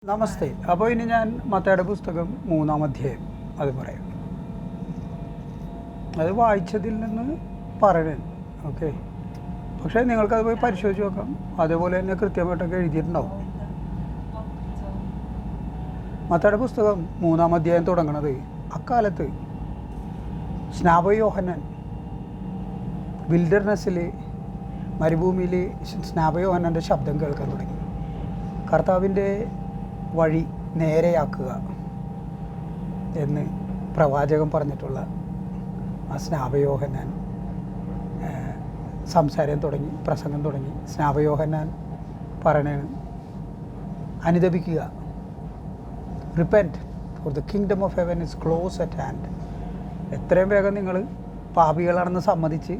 നമസ്തേ. അപ്പോൾ ഇനി ഞാൻ മത്തായിയുടെ പുസ്തകം 3-ാം അധ്യായം അത് പറയാം. അത് വായിച്ചതിൽ നിന്ന് പറയണേ. ഓക്കെ, പക്ഷേ നിങ്ങൾക്കത് പോയി പരിശോധിച്ച് നോക്കാം. അതേപോലെ തന്നെ കൃത്യമായിട്ടൊക്കെ എഴുതിയിട്ടുണ്ടാവും. മത്തായിയുടെ പുസ്തകം 3-ാം അധ്യായം തുടങ്ങുന്നത് അക്കാലത്ത് സ്നാപക യോഹന്നാൻ വിൽഡർനെസ്സിൽ മരുഭൂമിയിൽ സ്നാപക യോഹന്നാൻ്റെ ശബ്ദം കേൾക്കാൻ തുടങ്ങി. കർത്താവിൻ്റെ വഴി നേരെയാക്കുക എന്ന് പ്രവാചകൻ പറഞ്ഞിട്ടുള്ള ആ സ്നാപക യോഹന്നാൻ സംസാരം തുടങ്ങി, പ്രസംഗം തുടങ്ങി. സ്നാപക യോഹന്നാൻ പറയണേണ്, അനുദപിക്കുക, repent, for the kingdom of heaven is close at hand. എത്രയും വേഗം നിങ്ങൾ പാപികളാണെന്ന് സമ്മതിച്ച്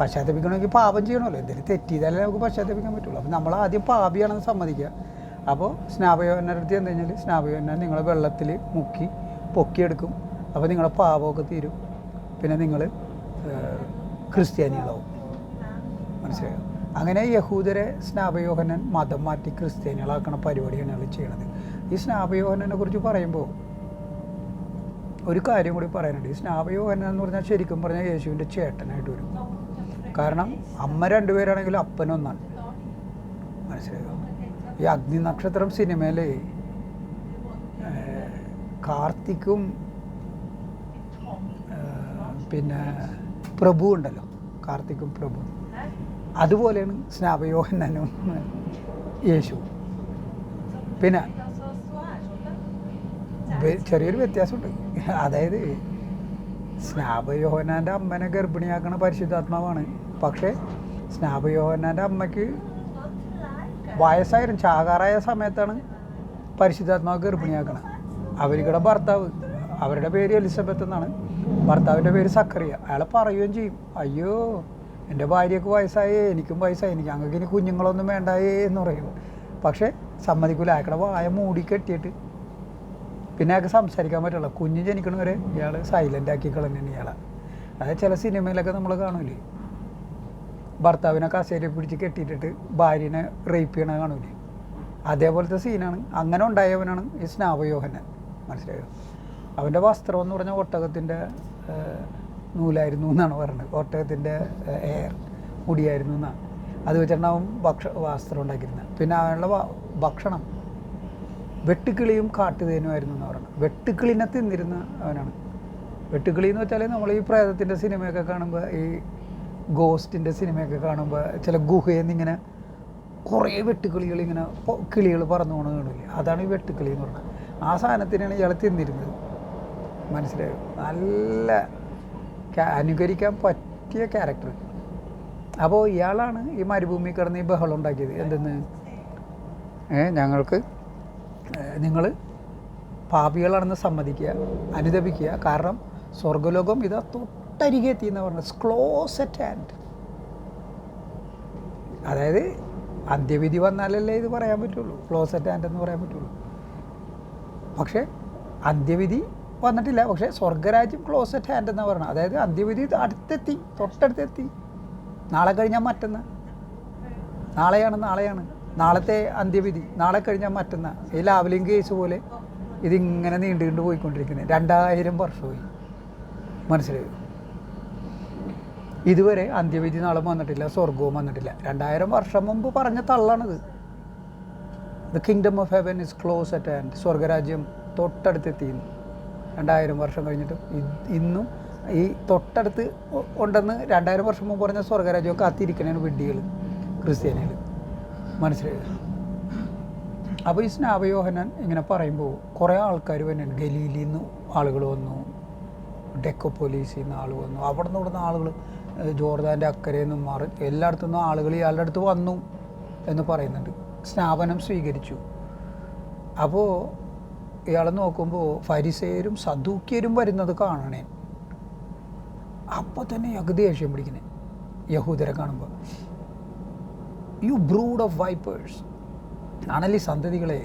പശ്ചാത്തപിക്കണമെങ്കിൽ പാപം ചെയ്യണമല്ലോ. എന്തെങ്കിലും തെറ്റിയതല്ലേ നമുക്ക് പശ്ചാത്തപിക്കാൻ പറ്റുള്ളൂ. അപ്പോൾ നമ്മൾ ആദ്യം പാപിയാണെന്ന് സമ്മതിക്കുക. അപ്പോൾ സ്നാപക യോഹന്നാൻ്റെ അടുത്ത് എന്ത് കഴിഞ്ഞാൽ സ്നാപക യോഹന്നാൻ നിങ്ങളെ വെള്ളത്തിൽ മുക്കി പൊക്കിയെടുക്കും. അപ്പോൾ നിങ്ങളെ പാപമൊക്കെ തീരും. പിന്നെ നിങ്ങൾ ക്രിസ്ത്യാനികളാവും. മനസ്സിലായോ? അങ്ങനെ യഹൂദരെ സ്നാപക യോഹന്നാൻ മതം മാറ്റി ക്രിസ്ത്യാനികളാക്കണ പരിപാടിയാണ് അയാൾ ചെയ്യണത്. ഈ സ്നാപക യോഹന്നാനെ കുറിച്ച് പറയുമ്പോൾ ഒരു കാര്യം കൂടി പറയാനുണ്ട്. ഈ സ്നാപക യോഹന്നാൻ എന്ന് പറഞ്ഞാൽ ശരിക്കും പറഞ്ഞാൽ യേശുവിൻ്റെ ചേട്ടനായിട്ട് വരും. കാരണം അമ്മ രണ്ടുപേരാണെങ്കിലും അപ്പനൊന്നാണ്. മനസ്സിലായോ? ഈ അഗ്നി നക്ഷത്രം സിനിമയിൽ കാർത്തിക്കും പിന്നെ പ്രഭു ഉണ്ടല്ലോ, കാർത്തിക്കും പ്രഭു, അതുപോലെയാണ് സ്നാപക യോഹന്നാനും യേശു. പിന്നെ ചെറിയൊരു വ്യത്യാസമുണ്ട്. അതായത് സ്നാപക യോഹന്നാൻ്റെ അമ്മനെ ഗർഭിണിയാക്കണ പരിശുദ്ധാത്മാവാണ്. പക്ഷേ സ്നാപക യോഹന്നാൻ്റെ അമ്മയ്ക്ക് വയസ്സായിരുന്നു, ചാകാറായ സമയത്താണ് പരിശുദ്ധാത്മാവ് ഗർഭിണിയാക്കണം. അവർക്കിടെ ഭർത്താവ്, അവരുടെ പേര് എലിസബത്ത് എന്നാണ്, ഭർത്താവിൻ്റെ പേര് സക്കറിയ. അയാൾ പറയുകയും ചെയ്യും, അയ്യോ എൻ്റെ ഭാര്യയ്ക്ക് വയസ്സായേ, എനിക്കും വയസ്സായി, ഞങ്ങൾക്ക് ഇനി കുഞ്ഞുങ്ങളൊന്നും വേണ്ടായേ എന്ന് പറയും. പക്ഷേ സമ്മതിക്കില്ല. അയാളുടെ വായ മൂടി കെട്ടിയിട്ട് പിന്നെ അയാൾക്ക് സംസാരിക്കാൻ പറ്റില്ല. കുഞ്ഞ് ജനിക്കണ വരെ ഇയാൾ സൈലൻ്റ് ആക്കി കളഞ്ഞാണ് ഇയാളെ. അതായത് ചില സിനിമയിലൊക്കെ നമ്മൾ കാണൂലേ, ഭർത്താവിനെ കസേരയിൽ പിടിച്ച് കെട്ടിയിട്ടിട്ട് ഭാര്യനെ റേപ്പ് ചെയ്യണ കാണൂലേ, അതേപോലത്തെ സീനാണ്. അങ്ങനെ ഉണ്ടായവനാണ് ഈ സ്നാപക യോഹന്നാൻ. മനസ്സിലായോ? അവൻ്റെ വസ്ത്രം എന്ന് പറഞ്ഞാൽ ഒട്ടകത്തിൻ്റെ നൂലായിരുന്നു എന്നാണ് പറയുന്നത്. ഒട്ടകത്തിൻ്റെ മുടിയായിരുന്നു എന്നാണ്. അത് വെച്ചിട്ടാണ് അവൻ വസ്ത്രം ഉണ്ടാക്കിയിരുന്നത്. പിന്നെ അവനുള്ള ഭക്ഷണം വെട്ടുക്കിളിയും കാട്ടുതേനുമായിരുന്നു എന്ന് പറയുന്നത്. വെട്ടുക്കിളിനെ തിന്നിരുന്ന അവനാണ്. വെട്ടുക്കിളി എന്ന് വെച്ചാൽ നമ്മൾ ഈ പ്രേതത്തിൻ്റെ സിനിമയൊക്കെ കാണുമ്പോൾ, ഈ ഗോസ്റ്റിൻ്റെ സിനിമയൊക്കെ കാണുമ്പോൾ ചില ഗുഹയിൽ നിന്ന് ഇങ്ങനെ കുറേ വെട്ടുക്കിളികൾ ഇങ്ങനെ കിളികൾ പറന്നു പോകണ കാണില്ലേ, അതാണ് ഈ വെട്ടുക്കിളി എന്ന് പറഞ്ഞത്. ആ സാധനത്തിനാണ് ഇയാൾ തിന്നിരുന്നത്. മനസ്സിലായോ? നല്ല അനുകരിക്കാൻ പറ്റിയ ക്യാരക്ടർ. അപ്പോൾ ഇയാളാണ് ഈ മരുഭൂമി കിടന്ന് ഈ ബഹളം ഉണ്ടാക്കിയത്. എന്തെന്ന് ഞങ്ങൾക്ക് നിങ്ങൾ പാപികളാണെന്ന് സമ്മതിക്കുക, അനുദപിക്കുക, കാരണം സ്വർഗ്ഗലോകം ഇതാ തൊട്ടരികെ എത്തിയെന്ന് പറഞ്ഞത്. Close at hand. അതായത് അന്ത്യവിധി വന്നാലല്ലേ ഇത് പറയാൻ പറ്റുള്ളൂ, ക്ലോസ് അറ്റ് ഹാൻഡ് എന്ന് പറയാൻ പറ്റുള്ളൂ. പക്ഷേ അന്ത്യവിധി വന്നിട്ടില്ല. പക്ഷേ സ്വർഗ്ഗരാജ്യം ക്ലോസ് അറ്റ് ഹാൻഡ് എന്നാണ് പറയുന്നത്. അതായത് അന്ത്യവിധി അടുത്തെത്തി, തൊട്ടടുത്തെത്തി. നാളെ കഴിഞ്ഞാൽ മറ്റന്നാൾ, നാളെയാണ് നാളത്തെ അന്ത്യവിധി, നാളെ കഴിഞ്ഞാൽ മറ്റന്നാൾ. ഈ ലാവ്ലിംഗ് കേസ് പോലെ ഇതിങ്ങനെ നീണ്ടു പോയിക്കൊണ്ടിരിക്കുന്നത് 2000 വർഷമായി. മനസ്സിലായോ? ഇതുവരെ അന്ത്യവിധി നാളും വന്നിട്ടില്ല, സ്വർഗവും വന്നിട്ടില്ല. 2000 വർഷം മുമ്പ് പറഞ്ഞ തള്ളാണിത്. The kingdom of heaven is close at hand. സ്വർഗരാജ്യം തൊട്ടടുത്തെത്തിയിരുന്നു. 2000 വർഷം കഴിഞ്ഞിട്ട് ഇന്നും ഈ തൊട്ടടുത്ത് ഉണ്ടെന്ന് 2000 വർഷം മുമ്പ് പറഞ്ഞ സ്വർഗരാജ്യം കാത്തിരിക്കണേണ് വിഡ്ഢികൾ, ക്രിസ്ത്യാനികൾ. മനസ്സിലായത്? അപ്പോൾ ഈ സ്നാപക യോഹന്നാൻ ഇങ്ങനെ പറയുമ്പോൾ കുറേ ആൾക്കാർ വന്നിട്ടുണ്ട്. ഗലീലിയിൽ നിന്ന് ആളുകൾ വന്നു, ഡെക്കോപോലീസിൽ നിന്ന് ആൾ വന്നു, അവിടെ നിന്ന് ഇവിടുന്ന് ആളുകൾ, ജോർദാൻ്റെ അക്കരയിൽ നിന്നും മാറി എല്ലായിടത്തു നിന്നും ആളുകൾ ഇയാളുടെ അടുത്ത് വന്നു എന്ന് പറയുന്നുണ്ട്. സ്നാപനം സ്വീകരിച്ചു. അപ്പോൾ ഇയാൾ നോക്കുമ്പോൾ ഫരിസേയരും സദൂക്യരും വരുന്നത് കാണണേ. അപ്പോൾ തന്നെ ഇയാൾക്ക് ദേഷ്യം പിടിക്കണേ യഹൂദരെ കാണുമ്പോൾ. യു ബ്രൂഡ് ഓഫ് വൈപ്പേഴ്സ്, അണലി സന്തതികളെ,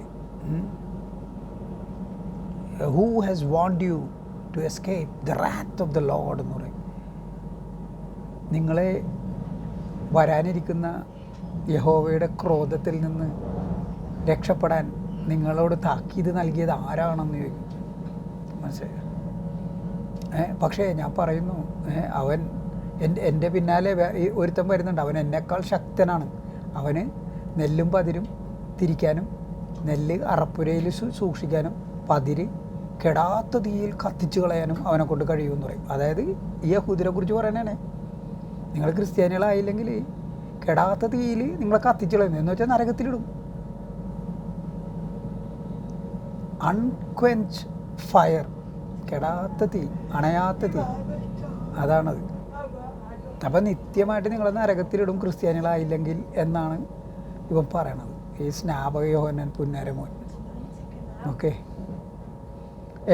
who has warned you to escape the wrath of the Lord എന്ന് പറയും. നിങ്ങളെ വരാനിരിക്കുന്ന യഹോവയുടെ ക്രോധത്തിൽ നിന്ന് രക്ഷപ്പെടാൻ നിങ്ങളോട് താക്കീത് നൽകിയത് ആരാണെന്ന് ചോദിക്കും. മനസ്സിലായോ? പക്ഷേ ഞാൻ പറയുന്നു, അവൻ എൻ്റെ പിന്നാലെ ഒരുത്തൻ വരുന്നുണ്ട്, അവൻ എന്നെക്കാൾ ശക്തനാണ്. അവന് നെല്ലും പതിരും തിരിക്കാനും നെല്ല് അറപ്പുരയിൽ സൂക്ഷിക്കാനും പതിര് കെടാത്ത തീയിൽ കത്തിച്ചു കളയാനും അവനെ കൊണ്ട് കഴിയുമെന്ന് പറയും. അതായത് ഈ യഹൂദരെ കുറിച്ച് പറയണേ, നിങ്ങൾ ക്രിസ്ത്യാനികളായില്ലെങ്കിൽ കെടാത്ത തീയിൽ നിങ്ങളെ കത്തിച്ചു കളയുന്നു എന്ന് വെച്ചാൽ നരകത്തിലിടും. അൺക്വെഞ്ച് ഫയർ, കെടാത്ത തീ, അണയാത്ത തീ, അതാണത്. അപ്പം നിത്യമായിട്ട് നിങ്ങളെ നരകത്തിലിടും ക്രിസ്ത്യാനികളായില്ലെങ്കിൽ എന്നാണ് ഇവൻ പറയണത്, ഈ സ്നാപക യോഹന്നാൻ പുന്നാരമോൻ. ഓക്കെ,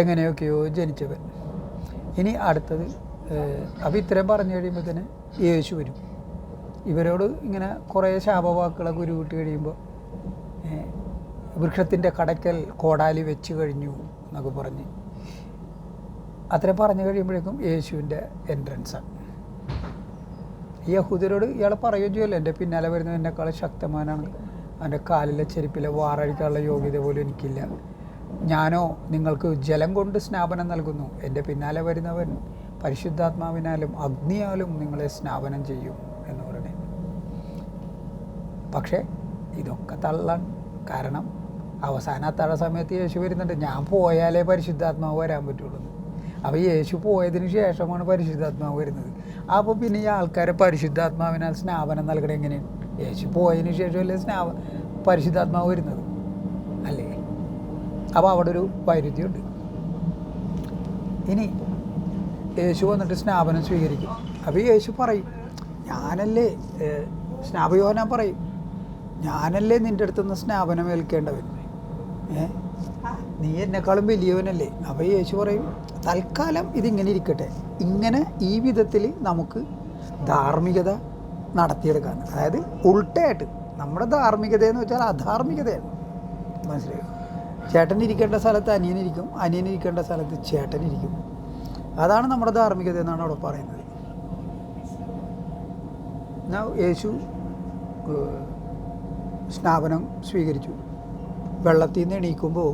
എങ്ങനെയൊക്കെയോ ജനിച്ചവൻ. ഇനി അടുത്തത്, അപ്പോൾ ഇത്രയും പറഞ്ഞു കഴിയുമ്പോൾ തന്നെ യേശു വരും. ഇവരോട് ഇങ്ങനെ കുറേ ശാപവാക്കുകളൊക്കെ ഉരുവിട്ട് കഴിയുമ്പോൾ വൃക്ഷത്തിൻ്റെ കടയ്ക്കൽ കോടാലി വെച്ച് കഴിഞ്ഞു എന്നൊക്കെ പറഞ്ഞ് അത്രയും പറഞ്ഞു കഴിയുമ്പോഴേക്കും യേശുവിൻ്റെ എൻട്രൻസാണ്. ഈ യഹൂദരോട് ഇയാൾ പറയുകയും ചെയ്യുമല്ലോ, എൻ്റെ പിന്നാലെ വരുന്നത് എന്നെക്കാൾ ശക്തമാനാണ്, അവൻ്റെ കാലിലെ ചെരുപ്പിലെ വാറഴിക്കാനുള്ള യോഗ്യത പോലും എനിക്കില്ല, ഞാനോ നിങ്ങൾക്ക് ജലം കൊണ്ട് സ്നാപനം നൽകുന്നു, എൻ്റെ പിന്നാലെ വരുന്നവൻ പരിശുദ്ധാത്മാവിനാലും അഗ്നിയാലും നിങ്ങളെ സ്നാപനം ചെയ്യും എന്ന് പറയണേ. പക്ഷേ ഇതൊക്കെ തള്ളാൻ കാരണം അവസാന അത്താഴ സമയത്ത് യേശു വരുന്നുണ്ട്, ഞാൻ പോയാലേ പരിശുദ്ധാത്മാവ് വരാൻ പറ്റുള്ളൂ. അപ്പോൾ യേശു പോയതിന് ശേഷമാണ് പരിശുദ്ധാത്മാവ് വരുന്നത്. അപ്പോൾ പിന്നെ ഈ ആൾക്കാരെ പരിശുദ്ധാത്മാവിനാൽ സ്നാപനം നൽകണം എങ്ങനെയാണ്? യേശു പോയതിന് ശേഷമല്ലേ പരിശുദ്ധാത്മാവ് വരുന്നത് അല്ലേ? അപ്പോൾ അവിടെ ഒരു വൈരുദ്ധ്യമുണ്ട്. ഇനി യേശു വന്നിട്ട് സ്നാപനം സ്വീകരിക്കും. അപ്പോൾ യേശു പറയും, ഞാനല്ലേ സ്നാപയോഹന്നാൻ പറയും, ഞാനല്ലേ നിൻ്റെ അടുത്തുനിന്ന് സ്നാപനം ഏൽക്കേണ്ടവൻ, നീ എന്നെക്കാളും വലിയവനല്ലേ. അപ്പോൾ യേശു പറയും, തൽക്കാലം ഇതിങ്ങനെ ഇരിക്കട്ടെ, ഇങ്ങനെ ഈ വിധത്തിൽ നമുക്ക് ധാർമ്മികത നടത്തിയെടുക്കാൻ. അതായത് ഉൾട്ടയായിട്ട് നമ്മുടെ ധാർമ്മികത എന്ന് വെച്ചാൽ അധാർമികതയാണ്. മനസ്സിലായോ? ചേട്ടനിരിക്കേണ്ട സ്ഥലത്ത് അനിയനിരിക്കും, അനിയനിരിക്കേണ്ട സ്ഥലത്ത് ചേട്ടനിരിക്കും. അതാണ് നമ്മുടെ ധാർമ്മികത എന്നാണ് അവിടെ പറയുന്നത്. യേശു സ്നാപനം സ്വീകരിച്ചു. വെള്ളത്തിൽ നിന്ന് എണീക്കുമ്പോൾ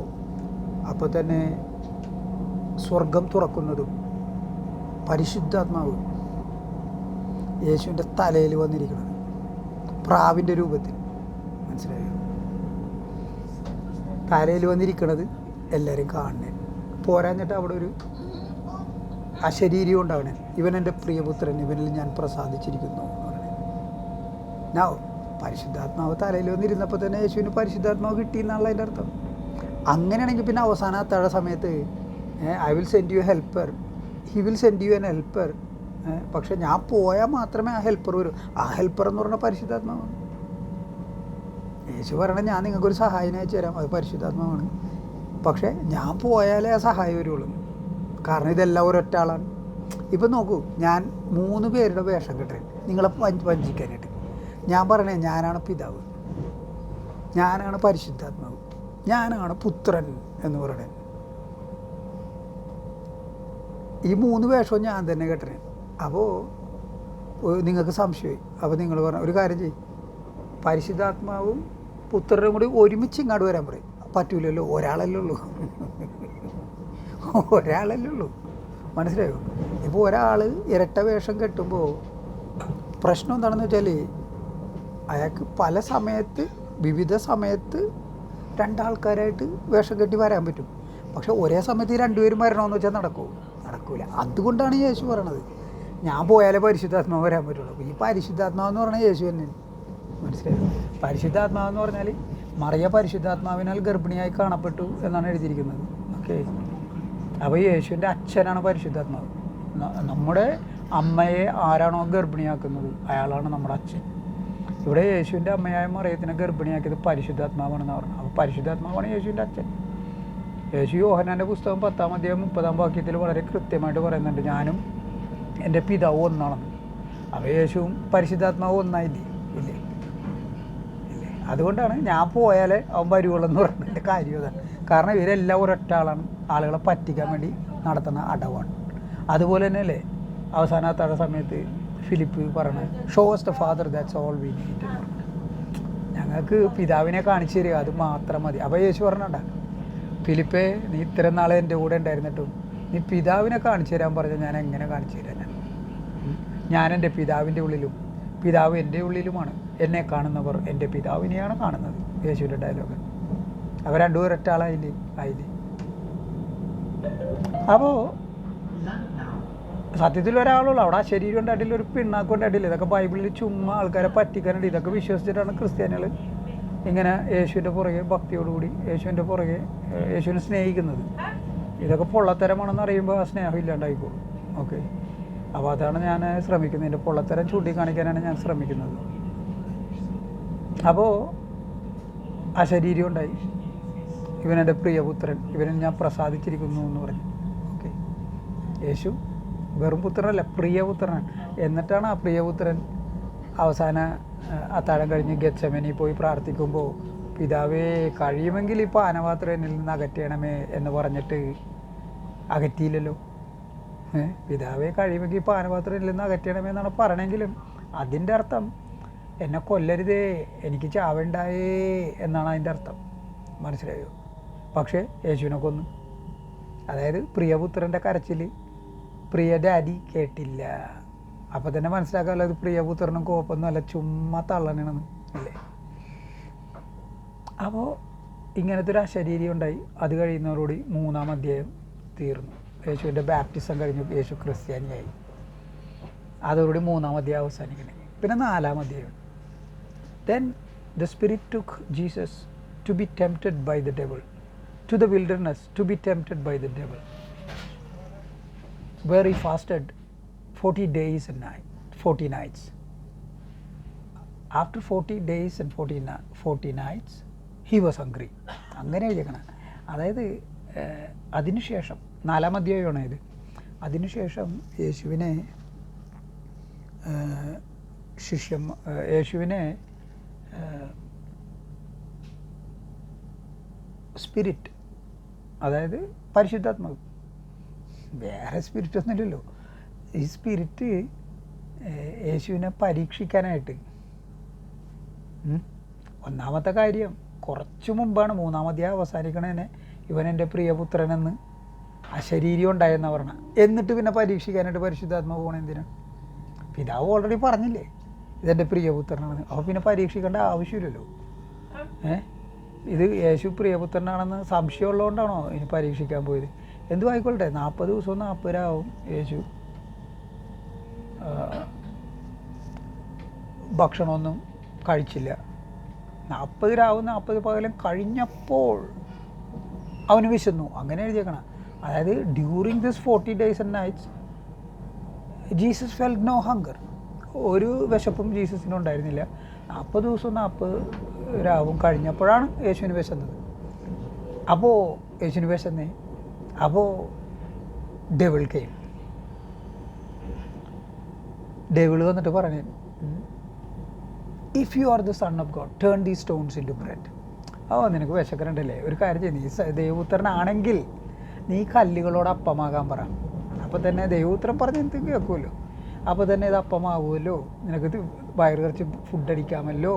അപ്പോൾ തന്നെ സ്വർഗം തുറക്കുന്നതും പരിശുദ്ധാത്മാവ് യേശുവിൻ്റെ തലയിൽ വന്നിരിക്കുന്നത് പ്രാവിൻ്റെ രൂപത്തിൽ. മനസ്സിലായോ? തലയിൽ വന്നിരിക്കുന്നത് എല്ലാവരും കാണണേ. പോരാഞ്ഞിട്ട് അവിടെ ഒരു അശരീരം ഉണ്ടാവണേ, ഇവൻ എൻ്റെ പ്രിയപുത്രൻ, ഇവനിൽ ഞാൻ പ്രസാദിച്ചിരിക്കുന്നു എന്ന് പറയണേ. പരിശുദ്ധാത്മാവ് തലയിൽ വന്നിരുന്നപ്പോൾ തന്നെ യേശുവിന് പരിശുദ്ധാത്മാവ് കിട്ടി എന്നുള്ള അതിൻ്റെ അർത്ഥം. അങ്ങനെയാണെങ്കിൽ പിന്നെ അവസാന അത്താഴ സമയത്ത് I will send you A helper, he will send you N helper. പക്ഷെ ഞാൻ പോയാൽ മാത്രമേ ആ ഹെൽപ്പർ വരൂ. ആ ഹെൽപ്പർ എന്ന് പറഞ്ഞാൽ പരിശുദ്ധാത്മാവാണ്. യേശു പറയണത്, ഞാൻ നിങ്ങൾക്കൊരു സഹായം അയച്ചു തരാം, അത് പരിശുദ്ധാത്മാവാണ്. പക്ഷേ ഞാൻ പോയാലേ ആ സഹായം വരുള്ളൂ. കാരണം ഇതെല്ലാം ഒരൊറ്റ ആളാണ്. ഇപ്പം നോക്കൂ, ഞാൻ 3 പേരുടെ വേഷം കെട്ടേ നിങ്ങളെ വഞ്ചിക്കാനായിട്ട്. ഞാൻ പറയണേ, ഞാനാണ് പിതാവ്, ഞാനാണ് പരിശുദ്ധാത്മാവ്, ഞാനാണ് പുത്രൻ എന്ന് പറയണേ. ഈ 3 വേഷവും ഞാൻ തന്നെ കെട്ടണേ. അപ്പോൾ നിങ്ങൾക്ക് സംശയമായി. അപ്പോൾ നിങ്ങൾ പറഞ്ഞ ഒരു കാര്യം ചെയ്യും, പരിശുദ്ധാത്മാവും പുത്രനും കൂടി ഒരുമിച്ച് ഇങ്ങോട്ട് വരാൻ പറയും. പറ്റൂലല്ലോ, ഒരാളല്ലേ ഉള്ളൂ, ഒരാളല്ലേ ഉള്ളൂ. മനസ്സിലായോ? ഇപ്പോൾ ഒരാൾ ഇരട്ട വേഷം കെട്ടുമ്പോൾ പ്രശ്നം എന്താണെന്ന് വെച്ചാൽ, അയാൾക്ക് പല സമയത്ത് വിവിധ സമയത്ത് 2 ആൾക്കാരായിട്ട് വേഷം കെട്ടി വരാൻ പറ്റും. പക്ഷെ ഒരേ സമയത്ത് ഈ 2 പേരും വരണമെന്ന് വെച്ചാൽ നടക്കൂല. അതുകൊണ്ടാണ് യേശു പറയണത്, ഞാൻ പോയാലേ പരിശുദ്ധാത്മാവ് വരാൻ പറ്റുള്ളൂ. ഈ പരിശുദ്ധാത്മാവെന്ന് പറഞ്ഞാൽ യേശു തന്നെയാണ്. മനസ്സിലായോ? പരിശുദ്ധാത്മാവെന്ന് പറഞ്ഞാൽ മറിയ പരിശുദ്ധാത്മാവിനാൽ ഗർഭിണിയായി കാണപ്പെട്ടു എന്നാണ് എഴുതിയിരിക്കുന്നത്. ഓക്കെ, അപ്പോൾ യേശുവിൻ്റെ അച്ഛനാണ് പരിശുദ്ധാത്മാവ്. നമ്മുടെ അമ്മയെ ആരാണോ ഗർഭിണിയാക്കുന്നത് അയാളാണ് നമ്മുടെ അച്ഛൻ. ഇവിടെ യേശുവിൻ്റെ അമ്മയായ മറിയത്തിനെ ഗർഭിണിയാക്കിയത് പരിശുദ്ധാത്മാവാണെന്ന് പറഞ്ഞു. അപ്പോൾ പരിശുദ്ധാത്മാവാണ് യേശുവിൻ്റെ അച്ഛൻ. യേശു യോഹന്നാൻ്റെ പുസ്തകം 10-ാം അധ്യായം 30-ാം വാക്യത്തിൽ വളരെ കൃത്യമായിട്ട് പറയുന്നുണ്ട്, ഞാനും എൻ്റെ പിതാവ് ഒന്നാണെന്ന്. അപ്പോൾ യേശുവും പരിശുദ്ധാത്മാവ് ഒന്നായില്ലേ? ഇല്ലേ? അതുകൊണ്ടാണ് ഞാൻ പോയാലേ അവൻ വരുവുള്ളൂ എന്ന് പറയുന്നതിൻ്റെ കാര്യം അതാണ്. കാരണം ഇവരെല്ലാം ഒരൊറ്റ ആളാണ്, ആളുകളെ പറ്റിക്കാൻ വേണ്ടി നടത്തുന്ന അടവാണ്. അതുപോലെ തന്നെയല്ലേ അവസാന അത്താഴ സമയത്ത് ഫിലിപ്പ് പറയണത്, show us the Father, that's all we need. ഞങ്ങൾക്ക് പിതാവിനെ കാണിച്ചു തരിക, അത് മാത്രം മതി. അപ്പോൾ യേശു പറഞ്ഞണ്ട, ഫിലിപ്പേ, നീ ഇത്രയും നാളെ എൻ്റെ കൂടെ ഉണ്ടായിരുന്നിട്ടും നീ പിതാവിനെ കാണിച്ചു തരാൻ പറഞ്ഞാൽ ഞാൻ എങ്ങനെ കാണിച്ചു തരാൻ? ഞാൻ എൻ്റെ പിതാവിൻ്റെ ഉള്ളിലും പിതാവ് എൻ്റെ ഉള്ളിലുമാണ്. എന്നെ കാണുന്നവർ എൻ്റെ പിതാവിനെയാണ് കാണുന്നത്. യേശുവിൻ്റെ ഡയലോഗ്. അവർ രണ്ടുപേരും ഒറ്റ ആളായില്ലേ? ആയില്ലേ? അപ്പോൾ സത്യത്തിൽ ഒരാളുള്ളൂ അവിടെ. ആ ശരീരം കൊണ്ട് അടിയിൽ ഒരു പിണ്ണാക്ക് കൊണ്ട് അടിയില്ല. ഇതൊക്കെ ബൈബിളിൽ ചുമ്മാ ആൾക്കാരെ പറ്റിക്കാനുണ്ട്. ഇതൊക്കെ വിശ്വസിച്ചിട്ടാണ് ക്രിസ്ത്യാനികൾ ഇങ്ങനെ യേശുവിൻ്റെ പുറകെ ഭക്തിയോടുകൂടി യേശുവിൻ്റെ പുറകെ യേശുവിനെ സ്നേഹിക്കുന്നത്. ഇതൊക്കെ പൊള്ളത്തരമാണെന്ന് അറിയുമ്പോൾ ആ സ്നേഹം ഇല്ലാണ്ടായിക്കോളും. ഓക്കെ, അപ്പോൾ അതാണ് ഞാൻ ശ്രമിക്കുന്നത്. എൻ്റെ പൊള്ളത്തരം ചൂണ്ടിക്കാണിക്കാനാണ് ഞാൻ ശ്രമിക്കുന്നത്. അപ്പോൾ ആ ശരീരം ഉണ്ടായി, ഇവനെൻ്റെ പ്രിയപുത്രൻ, ഇവനെ ഞാൻ പ്രസാദിച്ചിരിക്കുന്നു എന്ന് പറഞ്ഞു. ഓക്കെ, യേശു വെറും പുത്രനല്ല, പ്രിയപുത്രനാണ്. എന്നിട്ടാണ് ആ പ്രിയപുത്രൻ അവസാന അത്താഴം കഴിഞ്ഞ് ഗെത്സമനി പോയി പ്രാർത്ഥിക്കുമ്പോൾ, പിതാവേ, കഴിയുമെങ്കിൽ ഈ പാനപാത്രം എന്നിൽ നിന്ന് അകറ്റണമേ എന്ന് പറഞ്ഞിട്ട് അകറ്റിയില്ലല്ലോ. പിതാവേ, കഴിയുമെങ്കിൽ ഈ പാനപാത്രം എന്നിൽ നിന്ന് അകറ്റണമേ എന്നാണ് പറയണമെങ്കിലും അതിൻ്റെ അർത്ഥം എന്നെ കൊല്ലരുതേ, എനിക്ക് ചാവണ്ടായേ എന്നാണ് അതിൻ്റെ അർത്ഥം. മനസ്സിലായോ? പക്ഷേ യേശുവിനെ കൊന്നു. അതായത് പ്രിയപുത്രൻ്റെ കരച്ചിൽ പ്രിയ ഡാഡി കേട്ടില്ല. അപ്പോൾ തന്നെ മനസ്സിലാക്കാമല്ലോ അത് പ്രിയപുത്രനും കോപ്പൊന്നുമല്ല, ചുമ്മാ തള്ളനാണെന്ന് അല്ലേ? അപ്പോൾ ഇങ്ങനത്തെ ഒരു അശരീരി ഉണ്ടായി. അത് കഴിയുന്നതോടുകൂടി 3-ാം അധ്യായം തീർന്നു. യേശുവിൻ്റെ ബാപ്റ്റിസം കഴിഞ്ഞു, യേശു ക്രിസ്ത്യാനിയായി. അതോടുകൂടി 3-ാം അധ്യായം അവസാനിക്കണേ. പിന്നെ 4-ാം അധ്യായം. Then the Spirit took Jesus to be tempted by the devil, to the wilderness to be tempted by the devil, where he fasted 40 days and 40 nights. After 40 days and 40 nights, he was hungry. അങ്ങനെ എഴുതിയേക്കണം. അതായത് അതിനുശേഷം 4-ാം അധ്യായമാണ് ഇത്. അതിനുശേഷം യേശുവിനെ spirit, അതായത് പരിശുദ്ധാത്മാവ്, വേറെ സ്പിരിറ്റ് ഒന്നുമില്ലല്ലോ. ഈ സ്പിരിറ്റ് യേശുവിനെ പരീക്ഷിക്കാനായിട്ട്, ഒന്നാമത്തെ കാര്യം കുറച്ചു മുമ്പാണ് 3-ാം അധ്യായം അവസാനിക്കണേനെ ഇവൻ എൻ്റെ പ്രിയപുത്രനെന്ന് അശരീരം ഉണ്ടായെന്ന് പറഞ്ഞ. എന്നിട്ട് പിന്നെ പരീക്ഷിക്കാനായിട്ട് പരിശുദ്ധാത്മാവ് പോകണം എന്തിനാണ്? പിതാവ് ഓൾറെഡി പറഞ്ഞില്ലേ ഇതെൻ്റെ പ്രിയപുത്രനാണ്. അപ്പോൾ പിന്നെ പരീക്ഷിക്കേണ്ട ആവശ്യമില്ലല്ലോ. ഇത് യേശു പ്രിയപുത്രനാണെന്ന് സംശയമുള്ളതുകൊണ്ടാണോ ഇനി പരീക്ഷിക്കാൻ പോയത്? എന്തും ആയിക്കൊള്ളട്ടെ, 40 ദിവസവും 40 രാവും യേശു ഭക്ഷണമൊന്നും കഴിച്ചില്ല. 40 രാവും 40 പകലും കഴിഞ്ഞപ്പോൾ അവന് വിശന്നു. അങ്ങനെ എഴുതിയേക്കണം. അതായത് during this 40 days and nights Jesus felt no hunger. ഒരു വിശപ്പും ജീസസിനുണ്ടായിരുന്നില്ല. 40 ദിവസവും 40 രാവും കഴിഞ്ഞപ്പോഴാണ് യേശുവിന് വിശന്നത്. അപ്പോൾ യേശുവിന് വിശന്നേ. അപ്പോൾ ഡെവിൾ കെയിം. ഡെവിൾ വന്നിട്ട് പറഞ്ഞു, if you are the son of God turn these stones into bread. നിനക്ക് വിശക്കരണ്ടല്ലേ, ഒരു കാര്യം ചെയ്യും, നീ ദൈവപുത്രനാണെങ്കിൽ നീ കല്ലുകളോട് അപ്പമാകാൻ പറ. അപ്പോൾ തന്നെ ദൈവപുത്രൻ പറഞ്ഞ് എന്ത് കേൾക്കുമല്ലോ. അപ്പോൾ തന്നെ ഇത് അപ്പമാകുമല്ലോ, നിനക്ക് വയറ് കുറച്ച് ഫുഡ് അടിക്കാമല്ലോ.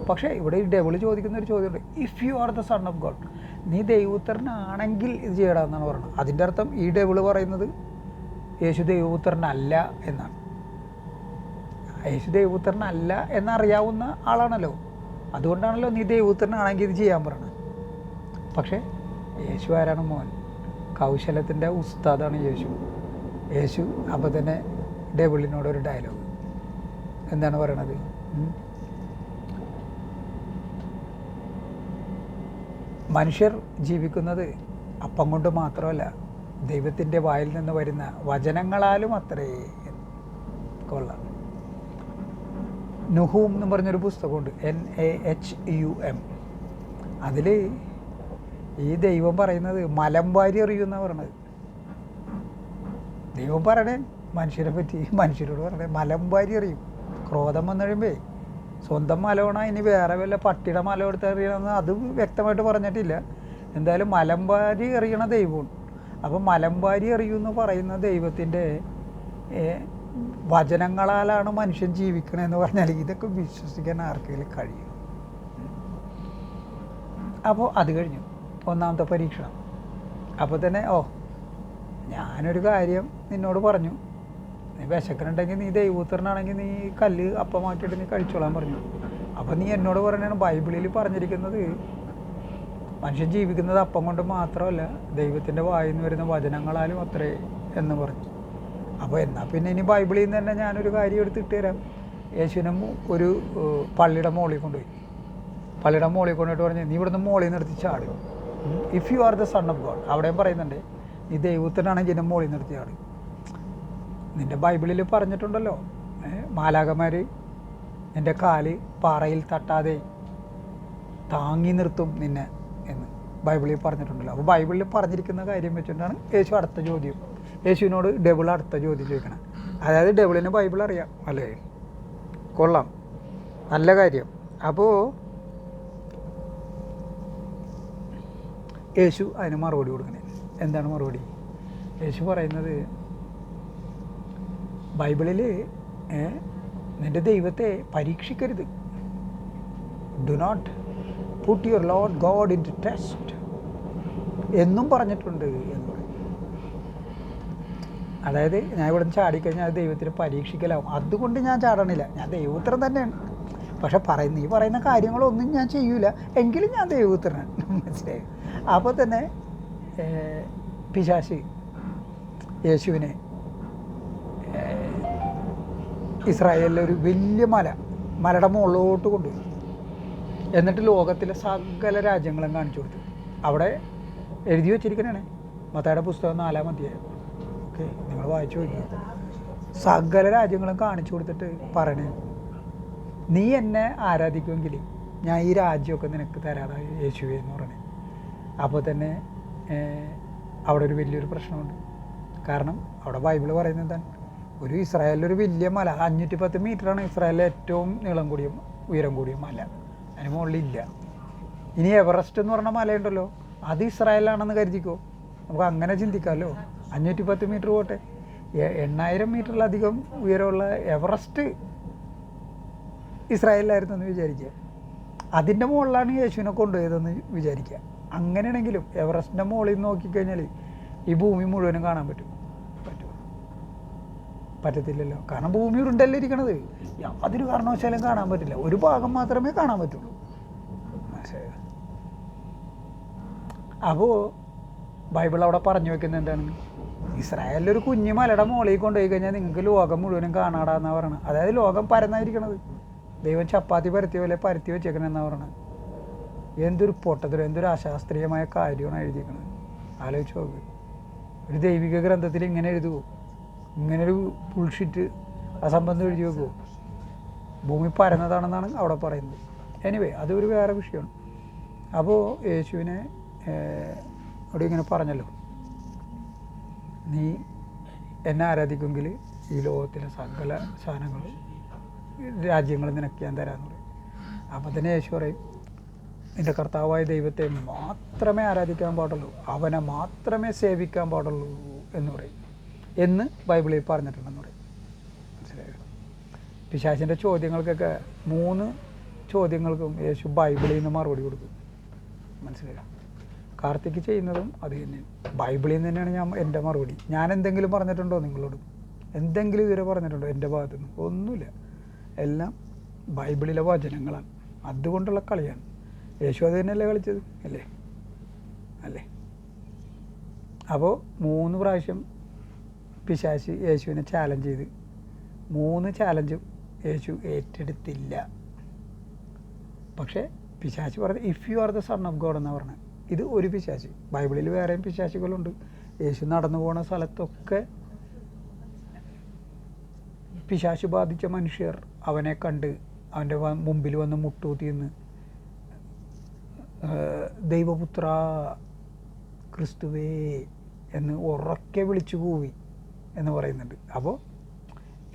പക്ഷേ ഇവിടെ ഈ ഡെവിൾ ചോദിക്കുന്ന ഒരു ചോദ്യമുണ്ട്, if you are the son of God, നീ ദൈവപുത്രനാണെങ്കിൽ ഇത് ചെയ്യടാന്നാണ് പറയുന്നത്. അതിൻ്റെ അർത്ഥം ഈ ഡെവിൾ പറയുന്നത് യേശു ദൈവപുത്രനല്ല എന്നാണ്. യേശു ദൈവപുത്രനല്ല എന്നറിയാവുന്ന ആളാണല്ലോ. അതുകൊണ്ടാണല്ലോ നീ ദൈവപുത്രനാണെങ്കിൽ ഇത് ചെയ്യാൻ പറയണത്. പക്ഷേ യേശു ആരാണ്? മോൻ. കൗശലത്തിൻ്റെ ഉസ്താദാണ് യേശു. യേശു അപ്പോൾ തന്നെ ഡെവിളിനോടൊരു ഡയലോഗ് എന്താണ് പറയണത്? മനുഷ്യർ ജീവിക്കുന്നത് അപ്പം കൊണ്ട് മാത്രമല്ല, ദൈവത്തിൻ്റെ വായിൽ നിന്ന് വരുന്ന വചനങ്ങളാലും അത്രേ. കൊള്ളാം. നുഹൂം എന്ന് പറഞ്ഞൊരു പുസ്തകമുണ്ട്, NAHUM. അതിൽ ഈ ദൈവം പറയുന്നത് മലം വാരി എറിയുമെന്നാണ് പറയണത്. ദൈവം പറയണേ മനുഷ്യരെ പറ്റി, മനുഷ്യരോട് പറയണേ മലം വാരി എറിയും. ക്രോധം വന്നു കഴിയുമ്പോൾ സ്വന്തം മലമാണോ ഇനി വേറെ വല്ല പട്ടിയുടെ മല എടുത്ത് എറിയണമെന്ന് അത് വ്യക്തമായിട്ട് പറഞ്ഞിട്ടില്ല. എന്തായാലും മലം വാരി എറിയണ ദൈവമാണ്. അപ്പം മലം വാരി എറിയുമെന്ന് പറയുന്ന ദൈവത്തിൻ്റെ വചനങ്ങളാലാണ് മനുഷ്യൻ ജീവിക്കണമെന്ന് പറഞ്ഞാൽ ഇതൊക്കെ വിശ്വസിക്കാൻ ആർക്കെങ്കിലും കഴിയും? അപ്പോൾ അത് കഴിഞ്ഞു ഒന്നാമത്തെ പരീക്ഷണം. അപ്പോൾ തന്നെ ഞാനൊരു കാര്യം നിന്നോട് പറഞ്ഞു, നീ വിശക്കനുണ്ടെങ്കിൽ നീ ദൈവപുത്രനാണെങ്കിൽ നീ കല്ല് അപ്പമാക്കിയിട്ട് നീ കഴിച്ചോളാൻ പറഞ്ഞു. അപ്പോൾ നീ എന്നോട് പറയണതാണ് ബൈബിളിൽ പറഞ്ഞിരിക്കുന്നത് മനുഷ്യൻ ജീവിക്കുന്നത് അപ്പം കൊണ്ട് മാത്രമല്ല ദൈവത്തിൻ്റെ വായിൽ നിന്ന് വരുന്ന വചനങ്ങളാലും അത്രേ എന്ന് പറഞ്ഞു. അപ്പോൾ എന്നാൽ പിന്നെ ഇനി ബൈബിളിൽ നിന്ന് തന്നെ ഞാനൊരു കാര്യം എടുത്തിട്ട് തരാം. യേശുവിനെ ഒരു പള്ളിയുടെ മുകളിൽ കൊണ്ടുപോയി. പള്ളിയുടെ മുകളിൽ കൊണ്ടുപോയിട്ട് പറഞ്ഞു, നീ ഇവിടുന്ന് മുകളിൽ നിന്ന് എടുത്ത് ചാടും. If you are the son of God, അവിടെയും പറയുന്നുണ്ട് നീ ദൈവത്തിനാണെങ്കിൽ ഇതിൻ്റെ മുകളിൽ നിർത്തി ചാടും. നിൻ്റെ ബൈബിളിൽ പറഞ്ഞിട്ടുണ്ടല്ലോ, മാലാഖമാർ നിൻ്റെ കാല് പാറയിൽ തട്ടാതെ താങ്ങി നിർത്തും നിന്നെ എന്ന് ബൈബിളിൽ പറഞ്ഞിട്ടുണ്ടല്ലോ. അപ്പോൾ ബൈബിളിൽ പറഞ്ഞിരിക്കുന്ന കാര്യം വെച്ചിട്ടാണ് യേശു അടുത്ത ചോദ്യം, യേശുവിനോട് ഡബിൾ അടുത്ത ചോദ്യം ചോദിക്കണം. അതായത് ഡബിളിന് ബൈബിൾ അറിയാം അല്ലേ? കൊള്ളാം, നല്ല കാര്യം. അപ്പോൾ യേശു അതിന് മറുപടി കൊടുക്കണേ. എന്താണ് മറുപടി? യേശു പറയുന്നത് ബൈബിളിൽ നിൻ്റെ ദൈവത്തെ പരീക്ഷിക്കരുത്. Do not put your Lord God in to test എന്നും പറഞ്ഞിട്ടുണ്ട് എന്ന് പറയും. അതായത് ഞാൻ ഇവിടെ നിന്ന് ചാടിക്കഴിഞ്ഞാൽ അത് ദൈവത്തിന് പരീക്ഷിക്കലാവും. അതുകൊണ്ട് ഞാൻ ചാടണില്ല, ഞാൻ ദൈവപുത്രൻ തന്നെയാണ്. പക്ഷെ ഈ പറയുന്ന കാര്യങ്ങളൊന്നും ഞാൻ ചെയ്യൂല, എങ്കിലും ഞാൻ ദൈവപുത്രനാണ്. മനസ്സിലായി? അപ്പോൾ തന്നെ പിശാച് യേശുവിനെ ഇസ്രായേലിലെ ഒരു വലിയ മലയുടെ മുകളിലോട്ട് കൊണ്ടുപോയി. എന്നിട്ട് ലോകത്തിലെ സകല രാജ്യങ്ങളും കാണിച്ചു കൊടുത്തു. അവിടെ എഴുതി വച്ചിരിക്കണേ മത്തായിയുടെ പുസ്തകം 4-ാം അധ്യായം. ഓക്കെ, നിങ്ങൾ വായിച്ചു നോക്കി. സകല രാജ്യങ്ങളും കാണിച്ചു കൊടുത്തിട്ട് പറയണേ, നീ എന്നെ ആരാധിക്കുമെങ്കിൽ ഞാൻ ഈ രാജ്യമൊക്കെ നിനക്ക് തരാതെ യേശുവേ എന്ന് പറയണേ. അപ്പോൾ തന്നെ അവിടെ ഒരു വലിയൊരു പ്രശ്നമുണ്ട്. കാരണം അവിടെ ബൈബിൾ പറയുന്നത് എന്താണ്? ഒരു ഇസ്രായേലിലൊരു വലിയ മല, 510 മീറ്ററാണ് ഇസ്രായേലിലെ ഏറ്റവും നീളം കൂടിയ ഉയരം കൂടിയ മല. അതിന് മുകളിലില്ല. ഇനി എവറസ്റ്റ് എന്ന് പറഞ്ഞ മലയുണ്ടല്ലോ, അത് ഇസ്രായേലാണെന്ന് കരുതിക്കോ. നമുക്ക് അങ്ങനെ ചിന്തിക്കാമല്ലോ. 510 മീറ്റർ പോട്ടെ, 8000 മീറ്ററിലധികം ഉയരമുള്ള എവറസ്റ്റ് ഇസ്രായേലിലായിരുന്നു എന്ന് വിചാരിക്കുക. അതിൻ്റെ മുകളിലാണ് യേശുവിനെ കൊണ്ടുപോയതെന്ന് വിചാരിക്കുക. അങ്ങനെയാണെങ്കിലും എവറസ്റ്റിൻ്റെ മുകളിൽ നോക്കിക്കഴിഞ്ഞാൽ ഈ ഭൂമി മുഴുവനും കാണാൻ പറ്റുമോ? പറ്റത്തില്ലല്ലോ. കാരണം ഭൂമി ഉരുണ്ടല്ലേ ഇരിക്കണത്. യാതൊരു കാരണവശാലും കാണാൻ പറ്റില്ല, ഒരു ഭാഗം മാത്രമേ കാണാൻ പറ്റുള്ളൂ. മനസ്സിലായോ? അപ്പോൾ ബൈബിൾ അവിടെ പറഞ്ഞു വെക്കുന്നത് എന്താണ്? ഇസ്രായേലിലൊരു കുഞ്ഞു മലയുടെ മുകളിൽ കൊണ്ടുപോയി കഴിഞ്ഞാൽ നിങ്ങൾക്ക് ലോകം മുഴുവനും കാണാടാന്നാണ് പറയണത്. അതായത് ലോകം പരന്നായിരിക്കണത്. ദൈവം ചപ്പാത്തി പരത്തിയ പോലെ പരത്തി വെച്ചേക്കണെന്നാണ് പറയണത്. എന്തൊരു പൊട്ടത്തിലും എന്തൊരു അശാസ്ത്രീയമായ കാര്യമാണ് എഴുതിയിരിക്കണത്. ആലോചിച്ച് നോക്ക്. ഒരു ദൈവിക ഗ്രന്ഥത്തിൽ ഇങ്ങനെ എഴുതുമോ? ഇങ്ങനൊരു ബുൾഷിറ്റ് അസംബന്ധം എഴുതി വെക്കുമോ? ഭൂമി പരന്നതാണെന്നാണ് അവിടെ പറയുന്നത്. എനിവേ, അതൊരു വേറെ വിഷയമാണ്. അപ്പോൾ യേശുവിനെ അവിടെ ഇങ്ങനെ പറഞ്ഞല്ലോ, നീ എന്നെ ആരാധിക്കുമെങ്കിൽ ഈ ലോകത്തിലെ സകല സാധനങ്ങളും രാജ്യങ്ങൾ നിനക്ക് ഞാൻ തരാമെന്ന് പറയും. അപ്പോൾ തന്നെ യേശു പറയും, നിൻ്റെ കർത്താവായ ദൈവത്തെ മാത്രമേ ആരാധിക്കാൻ പാടുള്ളൂ, അവനെ മാത്രമേ സേവിക്കാൻ പാടുള്ളൂ എന്ന് പറയും. എന്ന് ബൈബിളിൽ പറഞ്ഞിട്ടുണ്ടെന്ന് പറയും. മനസ്സിലായോ? പിശാചിൻ്റെ ചോദ്യങ്ങൾക്കൊക്കെ 3 ചോദ്യങ്ങൾക്കും യേശു ബൈബിളിൽ നിന്ന് മറുപടി കൊടുക്കും. മനസ്സിലായോ? കാർത്തിക് ചെയ്യുന്നതും അത് തന്നെ. ബൈബിളിൽ നിന്ന് തന്നെയാണ് എൻ്റെ മറുപടി. ഞാൻ എന്തെങ്കിലും പറഞ്ഞിട്ടുണ്ടോ നിങ്ങളോട്? എന്തെങ്കിലും ഇതുവരെ പറഞ്ഞിട്ടുണ്ടോ എൻ്റെ ഭാഗത്തു നിന്ന്? ഒന്നുമില്ല. എല്ലാം ബൈബിളിലെ വചനങ്ങളാണ്. അതുകൊണ്ടുള്ള കളിയാണ്. യേശു അത് തന്നെയല്ലേ കളിച്ചത്? അല്ലേ? അപ്പോൾ 3 പ്രാവശ്യം പിശാച് യേശുവിനെ ചാലഞ്ച് ചെയ്ത് 3 ചാലഞ്ചും യേശു ഏറ്റെടുത്തില്ല. പക്ഷേ പിശാച് പറഞ്ഞത് if you are the son of God എന്നാണ് പറഞ്ഞത്. ഇത് ഒരു പിശാച്. ബൈബിളിൽ വേറെയും പിശാചുകളുണ്ട്. യേശു നടന്നു പോകുന്ന സ്ഥലത്തൊക്കെ പിശാച് ബാധിച്ച മനുഷ്യർ അവനെ കണ്ട് അവൻ്റെ മുമ്പിൽ വന്ന് മുട്ടൂത്തിന്ന് ദൈവപുത്ര ക്രിസ്തുവേ എന്ന് ഉറക്കെ വിളിച്ചു കൂവി എന്ന് പറയുന്നുണ്ട്. അപ്പോൾ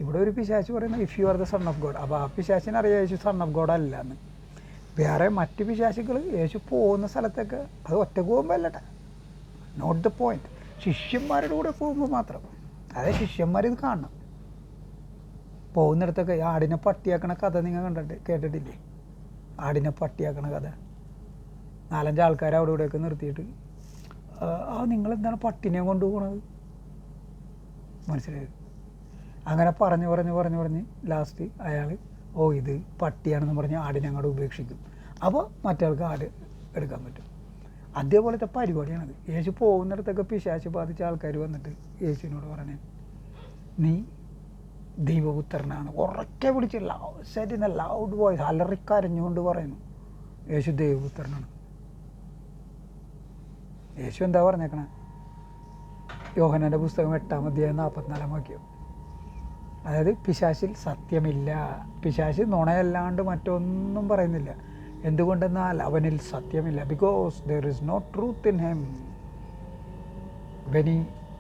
ഇവിടെ ഒരു പിശാച് പറയുന്നത് if you are the son of God. അപ്പോൾ ആ പിശാചിനറിയാം യേശു സൺ ഓഫ് ഗോഡ് അല്ല എന്ന്. വേറെ മറ്റ് പിശാചുകൾ യേശു പോകുന്ന സ്ഥലത്തൊക്കെ അത് ഒറ്റക്ക് പോകുമ്പോൾ അല്ലട്ടെ, നോട്ട് ദ പോയിൻറ്റ്. ശിഷ്യന്മാരുടെ കൂടെ പോകുമ്പോൾ മാത്രം. അതായത് ശിഷ്യന്മാരിത് കാണണം. പോകുന്നിടത്തൊക്കെ ആടിനെ പട്ടിയാക്കണ കഥ നിങ്ങൾ കേട്ടിട്ടില്ലേ? ആടിനെ പട്ടിയാക്കണ കഥ. 4-5 ആൾക്കാർ അവിടെ ഇവിടെയൊക്കെ നിർത്തിയിട്ട് നിങ്ങളെന്താണ് പട്ടിനെ കൊണ്ടുപോകണത്, മനസ്സിലായത്? അങ്ങനെ പറഞ്ഞ് ലാസ്റ്റ് അയാൾ ഇത് പട്ടിയാണെന്ന് പറഞ്ഞ് ആടിനെ അങ്ങോട്ട് ഉപേക്ഷിക്കും. അപ്പോൾ മറ്റേയാൾക്ക് ആട് എടുക്കാൻ പറ്റും. അതേപോലത്തെ പരിപാടിയാണത്. യേശു പോകുന്നിടത്തൊക്കെ പിശാച് ബാധിച്ച ആൾക്കാർ വന്നിട്ട് യേശുവിനോട് പറഞ്ഞേ, നീ ദൈവപുത്രനാണ്. ഉറക്കെ വിളിച്ച് said in a loud voice, അലറിക്കരഞ്ഞുകൊണ്ട് പറയുന്നു യേശു ദൈവപുത്രനാണ്. യേശു എന്താ പറഞ്ഞേക്കണേ? യോഹന്നാൻ്റെ പുസ്തകം 8-ാം അധ്യായം 44-ാം വാക്യം. അതായത് പിശാചിൽ സത്യമില്ല. പിശാച് നുണയല്ലാണ്ട് മറ്റൊന്നും പറയുന്നില്ല. എന്തുകൊണ്ടെന്നാൽ അവനിൽ സത്യമില്ല. Because there is no truth in him.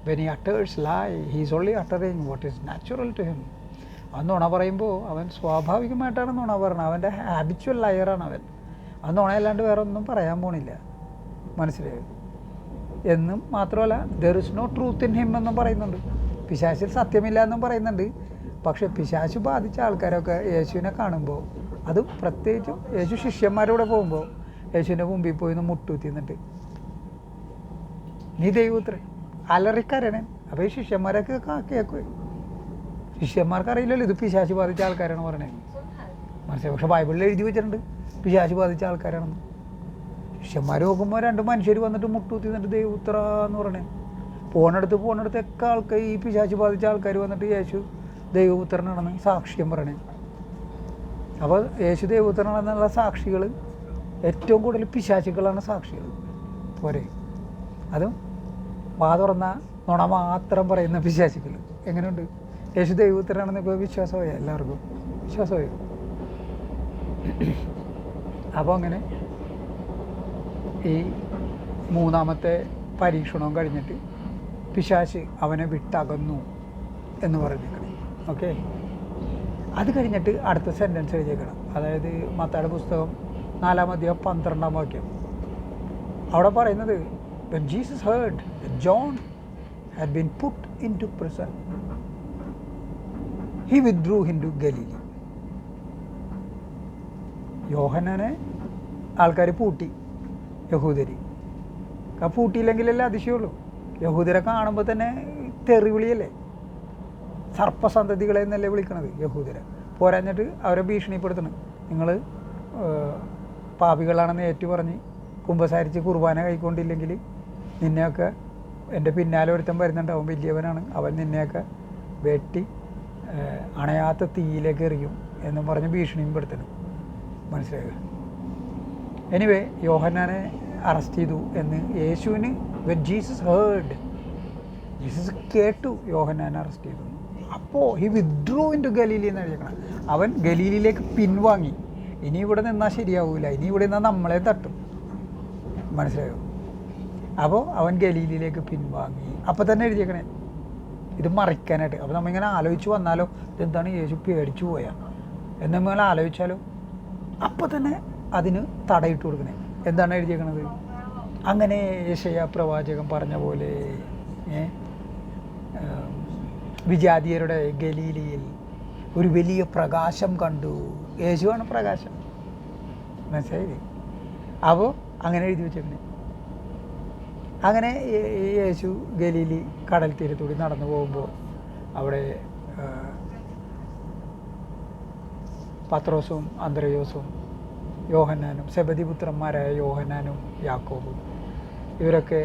when he utters lie, he is only uttering what is natural to him. അവൻ നുണ പറയുമ്പോൾ അവൻ സ്വാഭാവികമായിട്ടാണ് നുണ പറയുന്നത്. അവൻ്റെ ഹാബിച്വൽ ലയറാണ് അവൻ. അത് നുണയല്ലാണ്ട് വേറെ ഒന്നും പറയാൻ പോണില്ല, മനസ്സിലായോ? എന്നും മാത്രമല്ല, there is no truth in him എന്നും പറയുന്നുണ്ട്. പിശാചിൽ സത്യമില്ല എന്നും പറയുന്നുണ്ട്. പക്ഷേ പിശാച് ബാധിച്ച ആൾക്കാരൊക്കെ യേശുവിനെ കാണുമ്പോൾ, അത് പ്രത്യേകിച്ചും യേശു ശിഷ്യന്മാരോടെ പോകുമ്പോൾ യേശുവിൻ്റെ മുമ്പിൽ പോയി ഒന്ന് മുട്ടുകുത്തി നിന്നിട്ട് നീ ദൈവപുത്രൻ അലറിക്കരണേ. അപ്പോൾ ഈ ശിഷ്യന്മാരൊക്കെ കേൾക്കുവേ. ശിഷ്യന്മാർക്ക് അറിയില്ലല്ലോ ഇത് പിശാച് ബാധിച്ച ആൾക്കാരാണ് പറയണേ, മനസ്സിലായി? പക്ഷെ ബൈബിളിൽ എഴുതി വെച്ചിട്ടുണ്ട് പിശാച് ബാധിച്ച ആൾക്കാരാണെന്ന്. ശിഷ്യന്മാർ നോക്കുമ്പോൾ 2 മനുഷ്യർ വന്നിട്ട് മുട്ടുകുത്തി നിന്നിട്ട് ദൈവപുത്ര എന്ന് പറയണേ. പോണിടത്തൊക്കെ ആൾക്കാർ, ഈ പിശാച് ബാധിച്ച ആൾക്കാർ വന്നിട്ട് യേശു ദൈവപുത്രനാണെന്ന് സാക്ഷ്യം പറയണേ. അപ്പോൾ യേശു ദൈവപുത്രനാണെന്നുള്ള സാക്ഷികൾ ഏറ്റവും കൂടുതൽ പിശാചുക്കളാണ് സാക്ഷികൾ. പോരെ? അതും വാ തുറന്ന നുണ മാത്രം പറയുന്ന പിശാചുക്കൾ. എങ്ങനെയുണ്ട്? യേശു ദൈവപുത്രനാണെന്നൊക്കെ വിശ്വാസമായി, എല്ലാവർക്കും വിശ്വാസമായി. അപ്പോൾ അങ്ങനെ ഈ 3ാമത്തെ പരീക്ഷണവും കഴിഞ്ഞിട്ട് പിശാച് അവനെ വിട്ടകന്നു എന്ന് പറഞ്ഞേക്കണം. ഓക്കെ, അത് കഴിഞ്ഞിട്ട് അടുത്ത സെൻറ്റൻസ് എഴുതിയേക്കണം. അതായത് മത്തായിയുടെ പുസ്തകം 4-ാം അധ്യായം 12-ാം വാക്യം. അവിടെ പറയുന്നത്, when Jesus heard that John had been put into prison, he withdrew into Galilee. യോഹന്നാനെ ആൾക്കാർ പൂട്ടി, യഹൂദര്. പൂട്ടിയില്ലെങ്കിലല്ലേ അതിശയമുള്ളൂ. യഹൂദരെ കാണുമ്പോൾ തന്നെ തെറിവിളിയല്ലേ, സർപ്പസന്തതികളെ എന്നല്ലേ വിളിക്കണത് യഹൂദരെ. പോരാഞ്ഞിട്ട് അവരെ ഭീഷണിപ്പെടുത്തണം. നിങ്ങൾ പാപികളാണെന്ന് ഏറ്റുപറഞ്ഞ് കുമ്പസാരിച്ച് കുർബാന കൈക്കൊണ്ടില്ലെങ്കിൽ നിന്നെയൊക്കെ, എൻ്റെ പിന്നാലെ ഒരുത്തൻ വരുന്നുണ്ട്, അവൻ വലിയവനാണ്, അവൻ നിന്നെയൊക്കെ വെട്ടി അണയാത്ത തീയിലേക്ക് എറിയും എന്നും പറഞ്ഞ് ഭീഷണിയും പെടുത്തണം, മനസ്സിലാക്കുക. എനിവേ, യോഹന്നാനെ അറസ്റ്റ് ചെയ്തു എന്ന് യേശുവിന് when Jesus heard, ജീസസ് കേട്ടു യോഹന്നാനെ അറസ്റ്റ് ചെയ്തു. അപ്പോൾ he withdrew into Galilee എന്ന് എഴുതിക്കണം. അവൻ ഗലീലിയിലേക്ക് പിൻവാങ്ങി. ഇനി ഇവിടെ നിന്നാൽ ശരിയാവില്ല, ഇനി ഇവിടെ നിന്നാൽ നമ്മളെ തട്ടും, മനസ്സിലായോ? അപ്പോൾ അവൻ ഗലീലിയിലേക്ക് പിൻവാങ്ങി. അപ്പോൾ തന്നെ എഴുതിയേക്കണേ ഇത് മറിക്കാനായിട്ട്. അപ്പോൾ നമ്മളിങ്ങനെ ആലോചിച്ച് വന്നാലോ, ഇതെന്താണ് യേശു പേടിച്ചു പോയാൽ എന്ന് നമ്മൾ ആലോചിച്ചാലോ, അപ്പോൾ തന്നെ അതിന് തടയിട്ട് കൊടുക്കണേ. എന്താണ് എഴുതിയേക്കണത്? അങ്ങനെ യെശയ്യാ പ്രവാചകൻ പറഞ്ഞ പോലെ വിജാതീയരുടെ ഗലീലിയിൽ ഒരു വലിയ പ്രകാശം കണ്ടു. യേശുവാണ് പ്രകാശം, മനസ്സിലായില്ലേ? അപ്പോൾ അങ്ങനെ എഴുതി വെച്ചിട്ടുണ്ട്. അങ്ങനെ യേശു ഗലീലി കടൽ തീരത്തൂടി നടന്നു പോകുമ്പോൾ അവിടെ പത്രോസും അന്ത്രയോസും യോഹന്നാനും സെബദിപുത്രന്മാരായ യോഹന്നാനും യാക്കോബും ഇവരൊക്കെ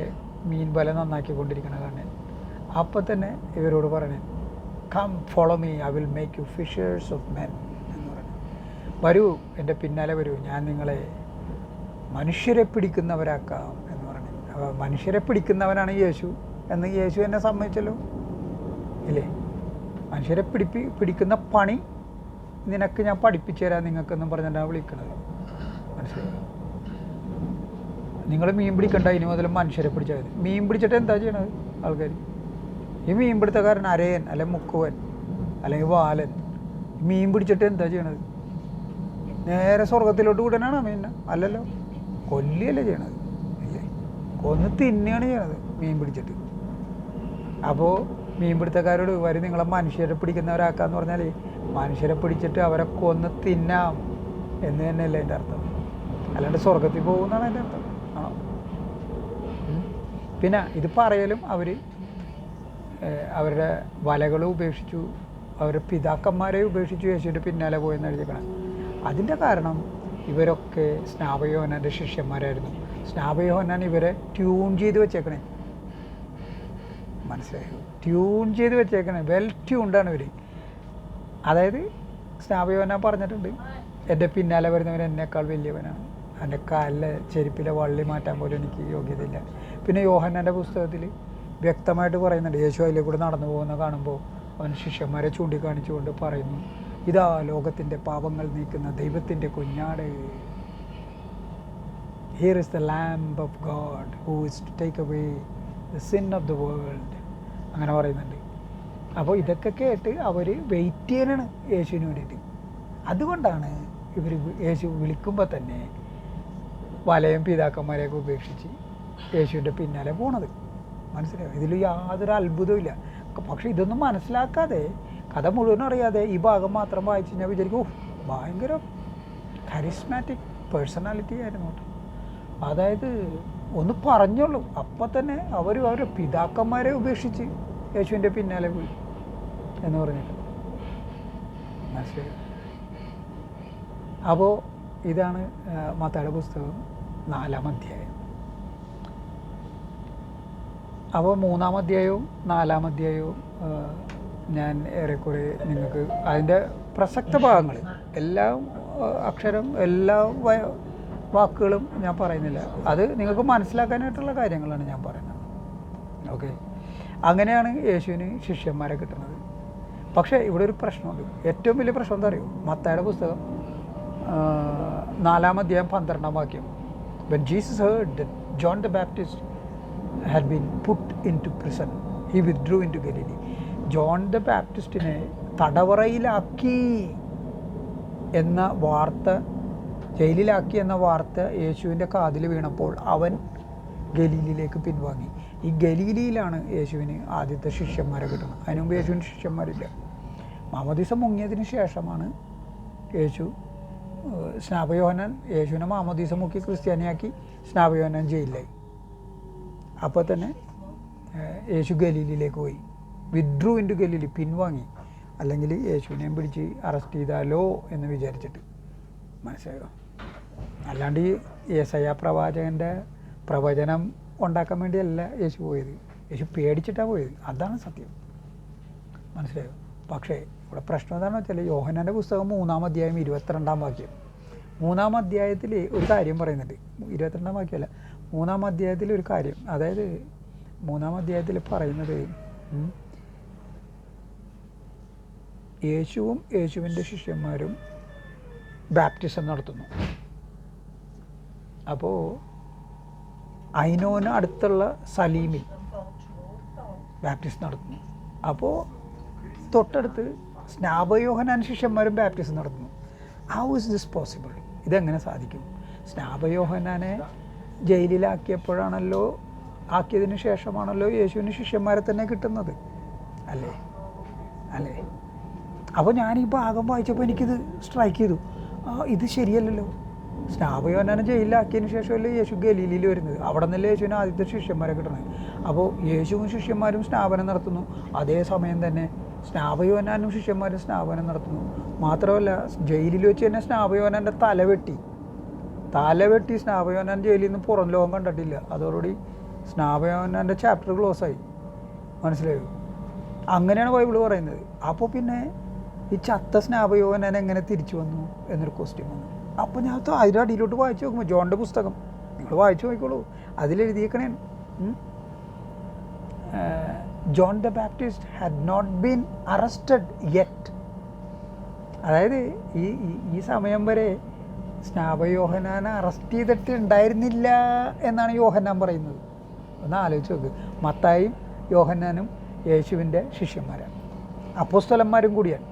മീൻ വല നന്നാക്കിക്കൊണ്ടിരിക്കണതാണ്. അപ്പം തന്നെ ഇവരോട് പറയണേ, come follow me, I will make you fishers of men എന്ന് പറഞ്ഞു. വരൂ, എൻ്റെ പിന്നാലെ വരൂ, ഞാൻ നിങ്ങളെ മനുഷ്യരെ പിടിക്കുന്നവരാക്കാം എന്ന് പറഞ്ഞു. അപ്പോൾ മനുഷ്യരെ പിടിക്കുന്നവനാണ് യേശു എന്ന് യേശു എന്നെ സമ്മതിച്ചല്ലോ, ഇല്ലേ? മനുഷ്യരെ പിടിക്കുന്ന പണി നിനക്ക് ഞാൻ പഠിപ്പിച്ചു തരാം നിങ്ങൾക്കെന്നും പറഞ്ഞിട്ടാണ് വിളിക്കണത്, മനസ്സിലായി? നിങ്ങൾ മീൻ പിടിക്കണ്ട, ഇനി മുതൽ മനുഷ്യരെ പിടിച്ചാൽ മതി. മീൻ പിടിച്ചിട്ട് എന്താ ചെയ്യണത് ആൾക്കാർ? ഈ മീൻ പിടുത്തക്കാരൻ അരയൻ അല്ലെങ്കിൽ മുക്കുവൻ അല്ലെങ്കിൽ വാലൻ മീൻ പിടിച്ചിട്ട് എന്താ ചെയ്യണത്? നേരെ സ്വർഗത്തിലോട്ട് വിടാനാണോ മീനിനെ? അല്ലല്ലോ, കൊല്ലിയല്ലേ ചെയ്യണത്, ഇല്ലേ? കൊന്ന് തിന്നുകയാണ് ചെയ്യണത് മീൻ പിടിച്ചിട്ട്. അപ്പോൾ മീൻ പിടുത്തക്കാരോട് വരും നിങ്ങളെ മനുഷ്യരെ പിടിക്കുന്നവരാക്കാന്ന് പറഞ്ഞാൽ മനുഷ്യരെ പിടിച്ചിട്ട് അവരെ കൊന്ന് തിന്നാം എന്ന് തന്നെയല്ലേ എൻ്റെ അർത്ഥം, അല്ലാണ്ട് സ്വർഗത്തിൽ പോകുന്നതാണ് എൻ്റെ അർത്ഥം. ആണോ? പിന്നെ ഇത് പറയലും അവർ അവരുടെ വലകൾ ഉപേക്ഷിച്ചു, അവരുടെ പിതാക്കന്മാരെ ഉപേക്ഷിച്ചു യേശുവിൻ്റെ പിന്നാലെ പോയെന്ന് എഴുതിക്കണം. അതിൻ്റെ കാരണം ഇവരൊക്കെ സ്നാപയോഹന്നാൻ്റെ ശിഷ്യന്മാരായിരുന്നു. സ്നാപയോഹന്നാൻ ഇവരെ ട്യൂൺ ചെയ്ത് വെച്ചേക്കണേ, മനസ്സിലായോ? ട്യൂൺ ചെയ്ത് വെച്ചേക്കണേ, വെൽ ട്യൂൺഡാണ് ഇവർ. അതായത് സ്നാപയോഹന്നാൻ പറഞ്ഞിട്ടുണ്ട്, എൻ്റെ പിന്നാലെ വരുന്നവൻ എന്നേക്കാൾ വലിയവനാണ്, എൻ്റെ കാലിലെ ചെരുപ്പിലെ വള്ളി മാറ്റാൻ പോലും എനിക്ക് യോഗ്യതയില്ല. പിന്നെ യോഹന്നാൻ്റെ പുസ്തകത്തിൽ വ്യക്തമായിട്ട് പറയുന്നുണ്ട്, യേശു അതിലെ കൂടെ നടന്നു പോകുന്ന കാണുമ്പോൾ അവൻ ശിഷ്യന്മാരെ ചൂണ്ടിക്കാണിച്ചുകൊണ്ട് പറയുന്നു, ഇതാ ലോകത്തിൻ്റെ പാപങ്ങൾ നീക്കുന്ന ദൈവത്തിൻ്റെ കുഞ്ഞാട്. Here is the lamb of God who is to take away the sin of the world. അങ്ങനെ പറയുന്നുണ്ട്. അപ്പോൾ ഇതൊക്കെ കേട്ട് അവർ വെയിറ്റ് ചെയ്യാനാണ് യേശുവിന് വേണ്ടിയിട്ട്. അതുകൊണ്ടാണ് ഇവർ യേശു വിളിക്കുമ്പോൾ തന്നെ വലയും പിതാക്കന്മാരെയൊക്കെ ഉപേക്ഷിച്ച് യേശുവിൻ്റെ പിന്നാലെ പോണത്. മനസ്സിലായോ? ഇതിൽ യാതൊരു അത്ഭുതവും ഇല്ല. പക്ഷെ ഇതൊന്നും മനസ്സിലാക്കാതെ, കഥ മുഴുവനും അറിയാതെ ഈ ഭാഗം മാത്രം വായിച്ച് ഞാൻ വിചാരിക്കും, ഭയങ്കര കരിസ്മാറ്റിക് പേഴ്സണാലിറ്റി ആയിരുന്നു കേട്ടോ. അതായത് ഒന്ന് പറഞ്ഞോളൂ, അപ്പം തന്നെ അവരുടെ പിതാക്കന്മാരെ ഉപേക്ഷിച്ച് യേശുവിൻ്റെ പിന്നാലെ പോയി എന്ന് പറഞ്ഞിട്ട്. മനസ്സിലായോ? അപ്പോൾ ഇതാണ് മത്തായിയുടെ പുസ്തകം 4-ാം അധ്യായം. അപ്പോൾ 3-ാം അധ്യായവും 4-ാം അധ്യായവും ഞാൻ ഏറെക്കുറെ നിങ്ങൾക്ക് അതിൻ്റെ പ്രസക്ത ഭാഗങ്ങൾ എല്ലാം അക്ഷരം എല്ലാ വാക്കുകളും ഞാൻ പറയുന്നില്ല, അത് നിങ്ങൾക്ക് മനസ്സിലാക്കാനായിട്ടുള്ള കാര്യങ്ങളാണ് ഞാൻ പറയുന്നത്. ഓക്കെ, അങ്ങനെയാണ് യേശുവിന് ശിഷ്യന്മാരെ കിട്ടുന്നത്. പക്ഷേ ഇവിടെ ഒരു പ്രശ്നമുണ്ട്. ഏറ്റവും വലിയ പ്രശ്നം എന്താ അറിയോ? മത്തായിയുടെ പുസ്തകം 4-ാം അധ്യായം 12-ാം വാക്യം. When Jesus heard that John the Baptist had been put into prison, he withdrew into Galilee. John the ബാപ്റ്റിസ്റ്റിനെ തടവറയിലാക്കി എന്ന വാർത്ത, ജയിലിലാക്കി എന്ന വാർത്ത യേശുവിൻ്റെ കാതിൽ വീണപ്പോൾ അവൻ ഗലീലിലേക്ക് പിൻവാങ്ങി. ഈ ഗലീലിയിലാണ് യേശുവിന് ആദ്യത്തെ ശിഷ്യന്മാരെ കിട്ടുന്നത്. അതിനു മുമ്പ് യേശുവിന് ശിഷ്യന്മാരില്ല. മാമോദീസ മുങ്ങിയതിന് ശേഷമാണ് യേശു സ്നാപയോഹന്നാൻ യേശുവിനെ മാമോദീസ മുക്കി ക്രിസ്ത്യാനിയാക്കി സ്നാപയോഹന്നാൻ ജയിലിലായി. അപ്പോൾ തന്നെ യേശു ഗലീലിലേക്ക് പോയി. വിഡ്രൂ ഇൻറ്റു ഗലീലി, പിൻവാങ്ങി. അല്ലെങ്കിൽ യേശുവിനെയും പിടിച്ച് അറസ്റ്റ് ചെയ്താലോ എന്ന് വിചാരിച്ചിട്ട്. മനസ്സിലായോ? അല്ലാണ്ട് ഈ യെശയ്യാ പ്രവാചകൻ്റെ പ്രവചനം ഉണ്ടാക്കാൻ വേണ്ടിയല്ല യേശു പോയത്. യേശു പേടിച്ചിട്ടാണ് പോയത്. അതാണ് സത്യം. മനസ്സിലായോ? പക്ഷേ ഇവിടെ പ്രശ്നം എന്താണെന്ന് വെച്ചാൽ യോഹന്നാൻ്റെ പുസ്തകം 3-ാം അധ്യായം 22-ാം വാക്യം. 3-ാം അധ്യായത്തിൽ ഒരു കാര്യം പറയുന്നുണ്ട്. 22-ാം വാക്യമല്ല, 3-ാം അധ്യായത്തിൽ ഒരു കാര്യം. അതായത് 3-ാം അധ്യായത്തിൽ പറയുന്നത്, യേശുവും യേശുവിൻ്റെ ശിഷ്യന്മാരും ബാപ്റ്റിസം നടത്തുന്നു. അപ്പോൾ ഐനോന് അടുത്തുള്ള സലീമിൽ ബാപ്റ്റിസം നടത്തുന്നു. അപ്പോൾ തൊട്ടടുത്ത് സ്നാപയോഹന്നാൻ ശിഷ്യന്മാരും ബാപ്റ്റിസം നടത്തുന്നു. How is this possible? ഇതെങ്ങനെ സാധിക്കും? സ്നാപയോഹന്നാനെ ജയിലിലാക്കിയപ്പോഴാണല്ലോ, ആക്കിയതിന് ശേഷമാണല്ലോ യേശുവിന് ശിഷ്യന്മാരെ തന്നെ കിട്ടുന്നത്, അല്ലേ? അല്ലേ? അപ്പോൾ ഞാൻ ഈ ഭാഗം വായിച്ചപ്പോൾ എനിക്കിത് സ്ട്രൈക്ക് ചെയ്തു. ഇത് ശരിയല്ലല്ലോ. സ്നാപയോഹന്നാനെ ജയിലിലാക്കിയതിന് ശേഷമല്ലേ യേശു ഗലീലിയിൽ വരുന്നത്. അവിടെ നിന്നല്ലേ യേശുവിന് ആദ്യത്തെ ശിഷ്യന്മാരെ കിട്ടണത്. അപ്പോൾ യേശുവും ശിഷ്യന്മാരും സ്നാപനം നടത്തുന്നു. അതേസമയം തന്നെ സ്നാപയോഹന്നാനും ശിഷ്യന്മാരും സ്നാപനം നടത്തുന്നു. മാത്രമല്ല, ജയിലിൽ വെച്ച് തന്നെ സ്നാപയോഹന്നാൻ്റെ തലവെട്ടി സ്നാപയോഹന്നാൻ ജയിലിൽ നിന്ന് പുറം ലോകം കണ്ടിട്ടില്ല. അതോടുകൂടി സ്നാപയോഹന്നാൻ്റെ ചാപ്റ്റർ ക്ലോസായി. മനസ്സിലായോ? അങ്ങനെയാണ് ബൈബിൾ പറയുന്നത്. അപ്പോൾ പിന്നെ ഈ ചത്ത സ്നാപയോഹന്നാൻ എങ്ങനെ തിരിച്ചു വന്നു എന്നൊരു ക്വസ്റ്റ്യൻ വന്നു. അപ്പോൾ ഞാൻ അതിൻ്റെ അടിയിലോട്ട് വായിച്ചു നോക്കുമ്പോൾ, ജോണിൻ്റെ പുസ്തകം നിങ്ങൾ വായിച്ചു നോക്കിക്കോളൂ, അതിലെഴുതിയേക്കണേ, John the Baptist had not been arrested yet. അതായത് ഈ സമയം വരെ സ്നാപയോഹന്നാനെ അറസ്റ്റ് ചെയ്തിട്ട് ഉണ്ടായിരുന്നില്ല എന്നാണ് യോഹന്നാൻ പറയുന്നത്. ഒന്ന് ആലോചിച്ച് നോക്ക്. മത്തായിയും യോഹന്നാനും യേശുവിൻ്റെ ശിഷ്യന്മാരാണ്, അപ്പോസ്തലന്മാരും കൂടിയാണ്.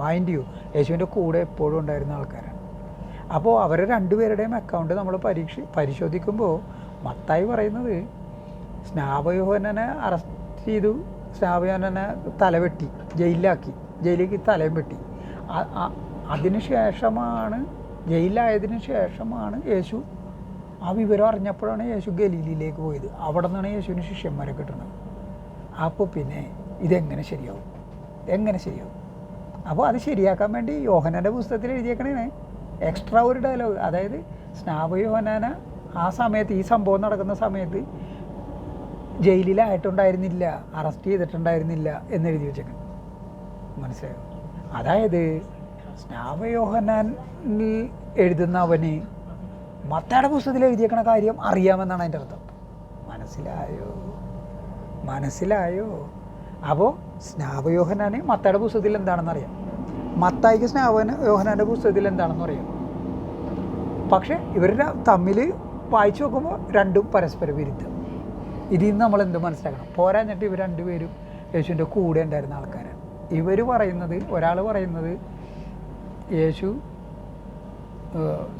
മൈൻഡ് യു, യേശുവിൻ്റെ കൂടെ എപ്പോഴും ഉണ്ടായിരുന്ന ആൾക്കാരാണ്. അപ്പോൾ അവരെ രണ്ടുപേരുടെയും അക്കൗണ്ട് നമ്മൾ പരിശോധിക്കുമ്പോൾ മത്തായി പറയുന്നത് സ്നാപയോഹന്നാനെ അറസ്റ്റ് ചെയ്തു, സ്നാപയോഹന്നാനെ തലവെട്ടി, ജയിലിലേക്ക് തലയും വെട്ടി. അതിന് ശേഷമാണ്, ജയിലിലായതിനു ശേഷമാണ് യേശു ആ വിവരം അറിഞ്ഞപ്പോഴാണ് യേശു ഗലീലയിലേക്ക് പോയത്. അവിടെ നിന്നാണ് യേശുവിന് ശിഷ്യന്മാരെ കിട്ടുന്നത്. അപ്പോൾ പിന്നെ ഇതെങ്ങനെ ശരിയാവും, എങ്ങനെ ശരിയാവും? അപ്പോൾ അത് ശരിയാക്കാൻ വേണ്ടി യോഹന്നാൻ്റെ പുസ്തകത്തിൽ എഴുതിയേക്കണേ എക്സ്ട്രാ ഒരു ഡയലോഗ്. അതായത് സ്നാപക ആ സമയത്ത്, ഈ സംഭവം നടക്കുന്ന സമയത്ത് ജയിലിലായിട്ടുണ്ടായിരുന്നില്ല, അറസ്റ്റ് ചെയ്തിട്ടുണ്ടായിരുന്നില്ല എന്നെഴുതി വെച്ചേക്കണം. മനസ്സിലായോ? അതായത് സ്നാപയോഹന്നാനിൽ എഴുതുന്നവന് മത്തായിയുടെ പുസ്തകത്തിൽ എഴുതിയേക്കണ കാര്യം അറിയാമെന്നാണ് അതിൻ്റെ അർത്ഥം. മനസ്സിലായോ? അപ്പോൾ സ്നാപയോഹന്നാന് മത്തായിയുടെ പുസ്തകത്തിൽ എന്താണെന്ന് അറിയാം, മത്തായിക്ക് യോഹന്നാൻ്റെ പുസ്തകത്തിൽ എന്താണെന്ന് അറിയാം. പക്ഷേ ഇവരുടെ തമ്മിൽ വായിച്ചു നോക്കുമ്പോൾ രണ്ടും പരസ്പര വിരുദ്ധം. ഇതിൽ നിന്ന് നമ്മൾ എന്ത് മനസ്സിലാക്കണം? പോരാഞ്ഞിട്ട് ഇവർ രണ്ടുപേരും യേശുവിൻ്റെ കൂടെ ഉണ്ടായിരുന്ന ആൾക്കാരാണ്. ഇവർ പറയുന്നത്, ഒരാൾ പറയുന്നത് യേശു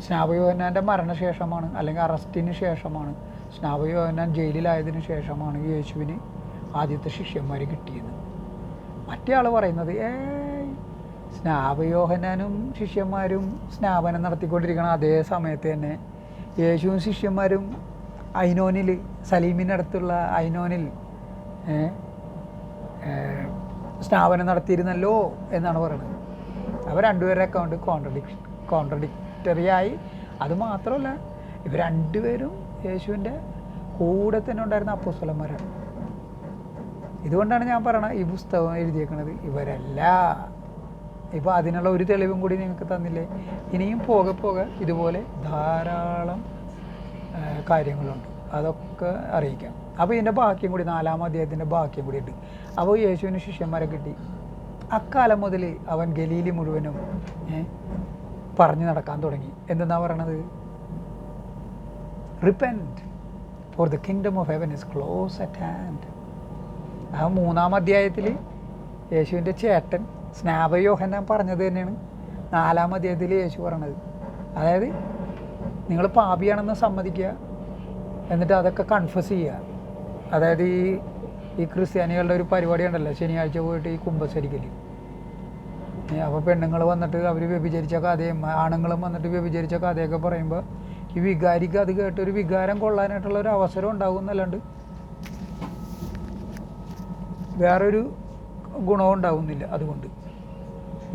സ്നാപയോഹന്നാൻ്റെ മരണശേഷമാണ്, അല്ലെങ്കിൽ അറസ്റ്റിന് ശേഷമാണ്, സ്നാപയോഹന്നാൻ ജയിലിലായതിനു ശേഷമാണ് യേശുവിന് ആദ്യത്തെ ശിഷ്യന്മാർ കിട്ടിയത്. മറ്റേ ആൾ പറയുന്നത് സ്നാപയോഹന്നാനും ശിഷ്യന്മാരും സ്നാപനം നടത്തിക്കൊണ്ടിരിക്കണം അതേ സമയത്ത് തന്നെ യേശുവും ശിഷ്യന്മാരും സലീമിനടുത്തുള്ള ഐനോനിൽ സ്നാപനം നടത്തിയിരുന്നല്ലോ എന്നാണ് പറയുന്നത്. അവർ രണ്ടുപേരുടെ അക്കൗണ്ട് കോൺട്രഡിക്റ്ററിയായി. അതുമാത്രമല്ല, ഇവർ രണ്ടുപേരും യേശുവിൻ്റെ കൂടെ തന്നെ ഉണ്ടായിരുന്ന അപ്പോസ്തലന്മാരാണ്. ഇതുകൊണ്ടാണ് ഞാൻ പറയണത്, ഈ പുസ്തകം എഴുതിയേക്കുന്നത് ഇവരല്ല. ഇപ്പോൾ അതിനുള്ള ഒരു തെളിവും കൂടി നിങ്ങൾക്ക് തന്നില്ലേ. ഇനിയും പോകെ ഇതുപോലെ ധാരാളം കാര്യങ്ങളുണ്ട്, അതൊക്കെ അറിയിക്കാം. അപ്പോൾ ഇതിൻ്റെ ബാക്കിയും കൂടി, 4-ാം അധ്യായത്തിൻ്റെ ബാക്കിയും കൂടി ഉണ്ട്. അപ്പോൾ യേശുവിന് ശിഷ്യന്മാരെ കിട്ടി. അക്കാലം മുതൽ അവൻ ഗലീലി മുഴുവനും പറഞ്ഞു നടക്കാൻ തുടങ്ങി. എന്തെന്നാ പറയണത്? Repent, for the kingdom of heaven is close at hand. ആ 3-ാം അധ്യായത്തിൽ യേശുവിൻ്റെ ചേട്ടൻ സ്നാപയോഹന്നാൻ പറഞ്ഞത് തന്നെയാണ് 4-ാം അധ്യായത്തിൽ യേശു പറയണത്. അതായത് നിങ്ങൾ പാപിയാണെന്ന് സമ്മതിക്കുക, എന്നിട്ട് അതൊക്കെ കൺഫസ് ചെയ്യുക. അതായത് ഈ ക്രിസ്ത്യാനികളുടെ ഒരു പരിപാടി ഉണ്ടല്ലോ, ശനിയാഴ്ച പോയിട്ട് ഈ കുമ്പസരിക്കൽ. അപ്പോൾ പെണ്ണുങ്ങൾ വന്നിട്ട് അവർ വ്യഭിചരിച്ച കഥയും ആണുങ്ങളും വന്നിട്ട് വ്യഭിചരിച്ച കഥയൊക്കെ പറയുമ്പോൾ ഈ വികാരിക്ക് അത് കേട്ടൊരു വികാരം കൊള്ളാനായിട്ടുള്ള ഒരു അവസരം ഉണ്ടാകും എന്നല്ലാണ്ട് വേറൊരു ഗുണവും ഉണ്ടാകുന്നില്ല. അതുകൊണ്ട്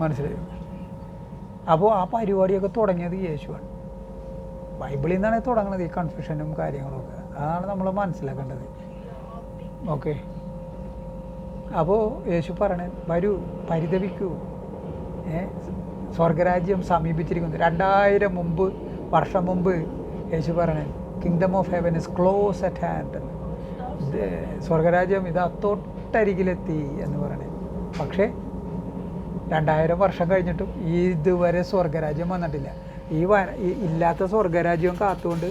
മനസ്സിലായോ? അപ്പോൾ ആ പരിപാടിയൊക്കെ തുടങ്ങിയത് യേശുവാണ്. ബൈബിളിൽ നിന്നാണ് തുടങ്ങുന്നത് ഈ കൺഫ്യൂഷനും കാര്യങ്ങളൊക്കെ. അതാണ് നമ്മൾ മനസ്സിലാക്കേണ്ടത്. ഓക്കെ, അപ്പോൾ യേശു പറയണേ, വരൂ, പരിതപിക്കൂ, സ്വർഗരാജ്യം സമീപിച്ചിരിക്കുന്നു. 2000 വർഷം മുമ്പ് യേശു പറയണേ, kingdom of heaven is close at hand. സ്വർഗരാജ്യം ഇതാ തൊട്ടരികിലെത്തി എന്ന് പറയണേ. പക്ഷേ 2000 വർഷം കഴിഞ്ഞിട്ടും ഇതുവരെ സ്വർഗരാജ്യം വന്നിട്ടില്ല. ഈ ഇല്ലാത്ത സ്വർഗരാജ്യം കാത്തുകൊണ്ട്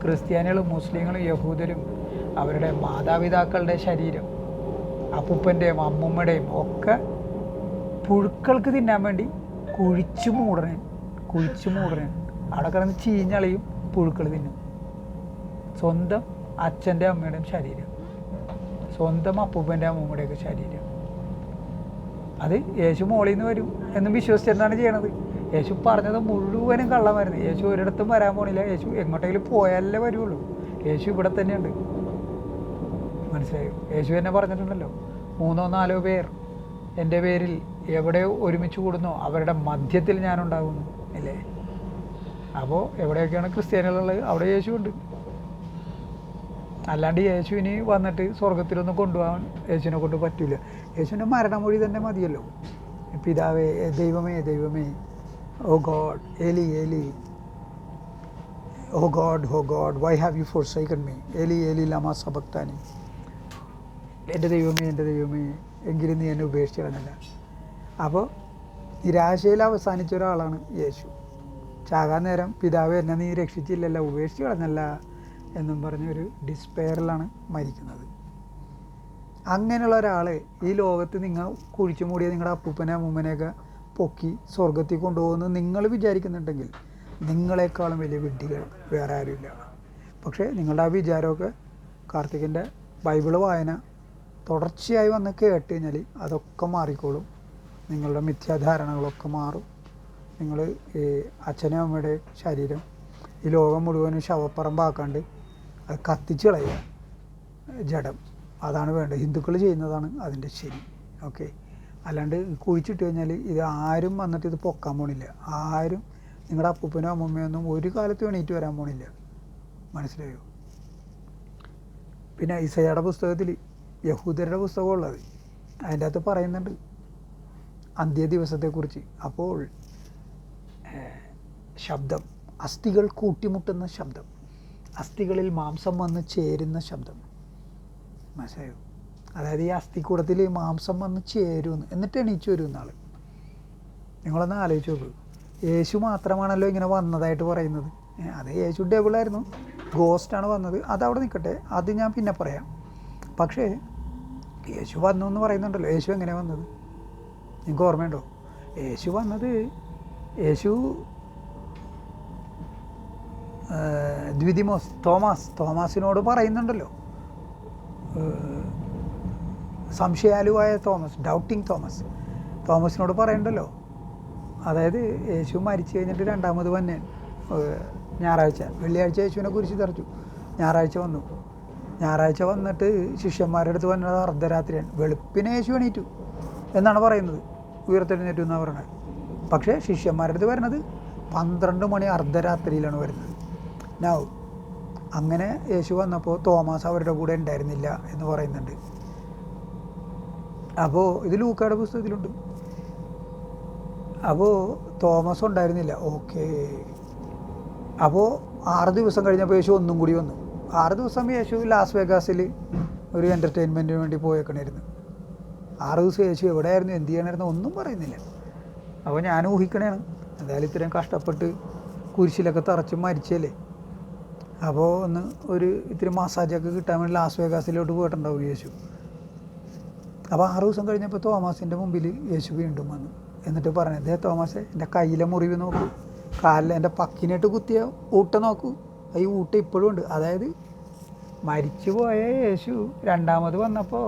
ക്രിസ്ത്യാനികളും മുസ്ലിങ്ങളും യഹൂദരും അവരുടെ മാതാപിതാക്കളുടെ ശരീരം, അപ്പൂപ്പൻ്റെയും അമ്മൂമ്മയുടെയും ഒക്കെ പുഴുക്കൾക്ക് തിന്നാൻ വേണ്ടി കുഴിച്ചു മൂടണേ. അവിടെ കിടന്ന് ചീഞ്ഞളയും, പുഴുക്കൾ തിന്നും. സ്വന്തം അച്ഛൻ്റെ അമ്മയുടെയും ശരീരം, സ്വന്തം അപ്പൂപ്പൻ്റെ അമ്മൂമ്മയുടെയൊക്കെ ശരീരം, അത് യേശു മോളിൽ നിന്ന് വരും എന്ന് വിശ്വസിച്ചെന്താണ് ചെയ്യണത്? യേശു പറഞ്ഞത് മുഴുവനും കള്ളമായിരുന്നു. യേശു ഒരിടത്തും വരാൻ പോണില്ല. യേശു എങ്ങോട്ടെങ്കിലും പോയാലേ വരുള്ളൂ. യേശു ഇവിടെ തന്നെയുണ്ട്. മനസ്സിലായോ? യേശു തന്നെ പറഞ്ഞിട്ടുണ്ടല്ലോ, 3-4 പേർ എൻ്റെ പേരിൽ എവിടെ ഒരുമിച്ച് കൂടുന്നോ അവരുടെ മധ്യത്തിൽ ഞാനുണ്ടാകുന്നു അല്ലേ? അപ്പോൾ എവിടെയൊക്കെയാണ് ക്രിസ്ത്യാനികളുള്ളത് അവിടെ യേശു ഉണ്ട്. അല്ലാണ്ട് യേശുവിന് വന്നിട്ട് സ്വർഗത്തിലൊന്നും കൊണ്ടുപോകാൻ യേശുവിനെ കൊണ്ട് പറ്റില്ല. യേശുവിൻ്റെ മരണമൊഴി തന്നെ മതിയല്ലോ. പിതാവേ, ദൈവമേ, ദൈവമേ, ഓ ഗോഡ്, ഏലി ഏലി, oh God, why have you forsaken me, ഏലി ഏലി ലമാ സബക്താനി. എൻ്റെ ദൈവമേ, എൻ്റെ ദൈവമേ, എങ്കിലും നീ എന്നെ ഉപേക്ഷിച്ച് കളഞ്ഞല്ല. അപ്പോൾ നിരാശയിൽ അവസാനിച്ച ഒരാളാണ് യേശു. ചാകാൻ നേരം, പിതാവ് എന്നെ നീ രക്ഷിച്ചില്ലല്ലോ, ഉപേക്ഷിച്ച് കളഞ്ഞല്ല എന്നും പറഞ്ഞൊരു ഡിസ്പെയറിലാണ് മരിക്കുന്നത്. അങ്ങനെയുള്ള ഒരാൾ ഈ ലോകത്ത് നിങ്ങൾ കുഴിച്ചു മൂടിയ നിങ്ങളുടെ അപ്പൂപ്പനെ അമ്മൂമ്മനെയൊക്കെ പൊക്കി സ്വർഗത്തിൽ കൊണ്ടുപോകുമെന്ന് നിങ്ങൾ വിചാരിക്കുന്നുണ്ടെങ്കിൽ നിങ്ങളെക്കാളും വലിയ വിഡ്ഢികൾ വേറെ ആരുമില്ല. പക്ഷേ നിങ്ങളുടെ ആ വിചാരമൊക്കെ കാർത്തികിൻ്റെ ബൈബിള് വായന തുടർച്ചയായി വന്ന് കേട്ട് കഴിഞ്ഞാൽ അതൊക്കെ മാറിക്കോളും. നിങ്ങളുടെ മിഥ്യാധാരണകളൊക്കെ മാറും. നിങ്ങൾ ഈ അച്ഛനും അമ്മയുടെ ശരീരം ഈ ലോകം മുഴുവനും ശവപ്പറമ്പാക്കാണ്ട് അത് കത്തിച്ച് കളയുക ജഡം. അതാണ് വേണ്ടത്. ഹിന്ദുക്കൾ ചെയ്യുന്നതാണ് അതിൻ്റെ ശരി. ഓക്കെ, അല്ലാണ്ട് കുഴിച്ചിട്ട് കഴിഞ്ഞാൽ ഇത് ആരും വന്നിട്ട് ഇത് പൊക്കാൻ പോണില്ല. ആരും നിങ്ങളുടെ അപ്പൂപ്പനോ അമ്മൂമ്മയൊന്നും ഒരു കാലത്തും എണീറ്റ് വരാൻ പോണില്ല. മനസ്സിലായോ? പിന്നെ ഇസയായുടെ പുസ്തകത്തിൽ, യഹൂദരുടെ പുസ്തകമുള്ളത്, അതിൻ്റെ അകത്ത് പറയുന്നുണ്ട് അന്ത്യ ദിവസത്തെക്കുറിച്ച്. അപ്പോൾ ശബ്ദം, അസ്ഥികൾ കൂട്ടിമുട്ടുന്ന ശബ്ദം, അസ്ഥികളിൽ മാംസം വന്ന് ചേരുന്ന ശബ്ദം. മനസ്സിലായോ? അതായത് ഈ അസ്ഥിക്കൂടത്തിൽ മാംസം വന്ന് ചേരുമെന്ന്, എന്നിട്ട് എണീച്ചു വരും എന്നാൾ. നിങ്ങളൊന്ന് ആലോചിച്ച് നോക്കൂ. യേശു മാത്രമാണല്ലോ ഇങ്ങനെ വന്നതായിട്ട് പറയുന്നത്. അത് യേശു ഡബിളായിരുന്നു, ഗോസ്റ്റാണ് വന്നത്. അതവിടെ നിൽക്കട്ടെ, അത് ഞാൻ പിന്നെ പറയാം. പക്ഷേ യേശു വന്നു എന്ന് പറയുന്നുണ്ടല്ലോ. യേശു എങ്ങനെ വന്നത് നിങ്ങൾക്ക് ഓർമ്മയുണ്ടോ? യേശു വന്നത്, യേശു ദ്വിതിമോസ് തോമാസിനോട് പറയുന്നുണ്ടല്ലോ, സംശയാലുവായ ഡൗട്ടിങ് തോമസിനോട് പറയണ്ടല്ലോ. അതായത് യേശു മരിച്ചു കഴിഞ്ഞിട്ട് രണ്ടാമത് വന്നെ ഞായറാഴ്ച, വെള്ളിയാഴ്ച യേശുവിനെ കുറിച്ച് തെറിച്ചു, ഞായറാഴ്ച വന്നിട്ട് ശിഷ്യന്മാരുടെ അടുത്ത് വന്നത് അർദ്ധരാത്രിയാണ്. വെളുപ്പിനെ യേശു എണീറ്റു എന്നാണ് പറയുന്നത്, ഉയർത്തെഴുന്നേറ്റു എന്നാണ് പറയുന്നത്. പക്ഷേ ശിഷ്യന്മാരുടെ അടുത്ത് വരുന്നത് 12 മണി അർദ്ധരാത്രിയിലാണ് വരുന്നത്. നൗ അങ്ങനെ യേശു വന്നപ്പോൾ തോമാസ് അവരുടെ കൂടെ ഉണ്ടായിരുന്നില്ല എന്ന് പറയുന്നുണ്ട്. അപ്പോൾ ഇത് ലൂക്കായുടെ പുസ്തകത്തിലുണ്ട്. അപ്പോൾ തോമസ് ഉണ്ടായിരുന്നില്ല. ഓക്കെ, അപ്പോൾ 6 ദിവസം കഴിഞ്ഞപ്പോൾ യേശു ഒന്നും കൂടി വന്നു. 6 ദിവസം യേശു ലാസ് വേഗാസിൽ ഒരു എൻ്റർടൈൻമെൻറ്റിന് വേണ്ടി പോയേക്കണായിരുന്നു. 6 ദിവസം യേശു എവിടെയായിരുന്നു, എന്ത് ചെയ്യണമായിരുന്നു, ഒന്നും പറയുന്നില്ല. അപ്പോൾ ഞാൻ ഊഹിക്കണേണ്, എന്തായാലും ഇത്രയും കഷ്ടപ്പെട്ട് കുരിശിലൊക്കെ തറച്ച് മരിച്ചല്ലേ, അപ്പോൾ ഒന്ന് ഇത്തിരി മസാജൊക്കെ കിട്ടാൻ വേണ്ടി ലാസ് വേഗാസിലോട്ട് പോയിട്ടുണ്ടാവും യേശു. അപ്പോൾ 6 ദിവസം കഴിഞ്ഞപ്പോൾ തോമാസിൻ്റെ മുമ്പിൽ യേശു വീണ്ടും വന്നു. എന്നിട്ട് പറഞ്ഞത്, തോമസേ, എൻ്റെ കയ്യിലെ മുറിവ് നോക്കൂ, കാലിൽ എൻ്റെ പക്കിനായിട്ട് കുത്തിയ ഊട്ട നോക്കൂ, ഈ ഊട്ട ഇപ്പോഴും ഉണ്ട്. അതായത് മരിച്ചുപോയ യേശു രണ്ടാമത് വന്നപ്പോൾ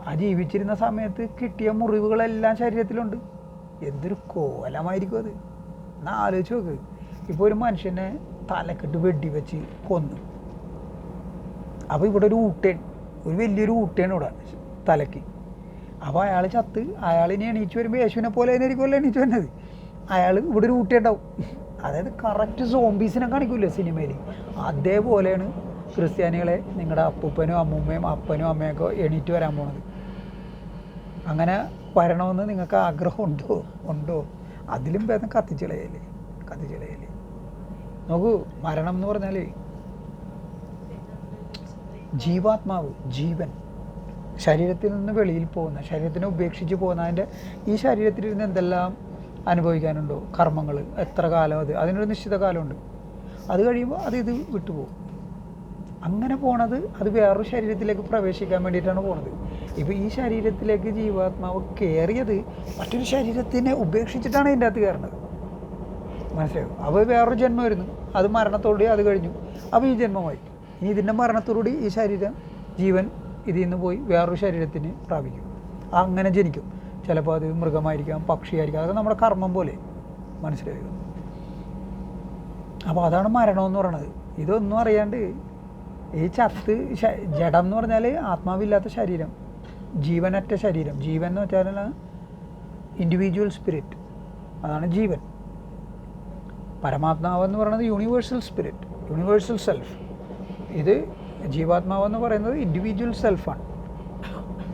ആ ജീവിച്ചിരുന്ന സമയത്ത് കിട്ടിയ മുറിവുകളെല്ലാം ശരീരത്തിലുണ്ട്. എന്തൊരു കോലമായിരിക്കും അത്. എന്നാൽ ആലോചിച്ച് നോക്ക്, ഇപ്പോൾ ഒരു മനുഷ്യനെ തലക്കെട്ട് വെടിവെച്ച് കൊന്നു. അപ്പോൾ ഇവിടെ ഒരു വലിയൊരു ഊട്ടയാണ് ഇവിടെ തലയ്ക്ക്. അപ്പോൾ അയാൾ ചത്ത്, അയാളിനെ എണീച്ച് വരുമ്പോൾ യേശുവിനെ പോലെ തന്നെ ആയിരിക്കുമല്ലോ എണീച്ച് വരുന്നത്. അയാൾ ഇവിടെ ഒരു ഊട്ടിയുണ്ടാവും. അതായത് കറക്റ്റ് സോംബീസിനെ കാണിക്കില്ലേ സിനിമയിൽ, അതേപോലെയാണ് ക്രിസ്ത്യാനികളെ നിങ്ങളുടെ അപ്പൂപ്പനും അമ്മൂമ്മയും അപ്പനും അമ്മയൊക്കെ എണീറ്റ് വരാൻ പോണത്. അങ്ങനെ വരണമെന്ന് നിങ്ങൾക്ക് ആഗ്രഹം ഉണ്ടോ? അതിലും ഭേദം കത്തിച്ചിളയല്ലേ. നോക്കൂ, മരണം എന്ന് പറഞ്ഞാൽ ജീവാത്മാവ്, ജീവൻ ശരീരത്തിൽ നിന്ന് വെളിയിൽ പോകുന്ന, ശരീരത്തിനെ ഉപേക്ഷിച്ച് പോകുന്നതിൻ്റെ ഈ ശരീരത്തിലിരുന്ന് എന്തെല്ലാം അനുഭവിക്കാനുണ്ടോ കർമ്മങ്ങൾ, എത്ര കാലം, അതിനൊരു നിശ്ചിത കാലമുണ്ട്. അത് കഴിയുമ്പോൾ ഇത് വിട്ടുപോകും. അങ്ങനെ പോണത് അത് വേറൊരു ശരീരത്തിലേക്ക് പ്രവേശിക്കാൻ വേണ്ടിയിട്ടാണ് പോണത്. ഇപ്പോൾ ഈ ശരീരത്തിലേക്ക് ജീവാത്മാവ് കയറിയത് മറ്റൊരു ശരീരത്തിനെ ഉപേക്ഷിച്ചിട്ടാണ് ഇതിൻ്റെ അകത്ത് കയറുന്നത്. മനസ്സിലാവും? അപ്പോൾ വേറൊരു ജന്മം വരുന്നു, അത് മരണത്തോടുകൂടി അത് കഴിഞ്ഞു. അപ്പോൾ ഈ ജന്മമായി. ഇനി ഇതിൻ്റെ മരണത്തോടുകൂടി ഈ ശരീരം, ജീവൻ ഇതിൽ നിന്ന് പോയി വേറൊരു ശരീരത്തിന് പ്രാപിക്കും. അങ്ങനെ ജനിക്കും. ചിലപ്പോൾ അത് മൃഗമായിരിക്കാം, പക്ഷിയായിരിക്കാം, അതൊക്കെ നമ്മുടെ കർമ്മം പോലെ. മനസ്സിലായോ? അപ്പോൾ അതാണ് മരണം എന്ന് പറയണത്. ഇതൊന്നും അറിയാണ്ട് ഈ ജഡം എന്ന് പറഞ്ഞാൽ ആത്മാവില്ലാത്ത ശരീരം, ജീവനറ്റ ശരീരം. ജീവൻ എന്ന് വെച്ചാൽ ഇൻഡിവിജ്വൽ സ്പിരിറ്റ്, അതാണ് ജീവൻ. പരമാത്മാവെന്ന് പറയുന്നത് യൂണിവേഴ്സൽ സ്പിരിറ്റ്, യൂണിവേഴ്സൽ സെൽഫ്. ഇത് ജീവാത്മാവെന്ന് പറയുന്നത് ഇൻഡിവിജ്വൽ സെൽഫാണ്.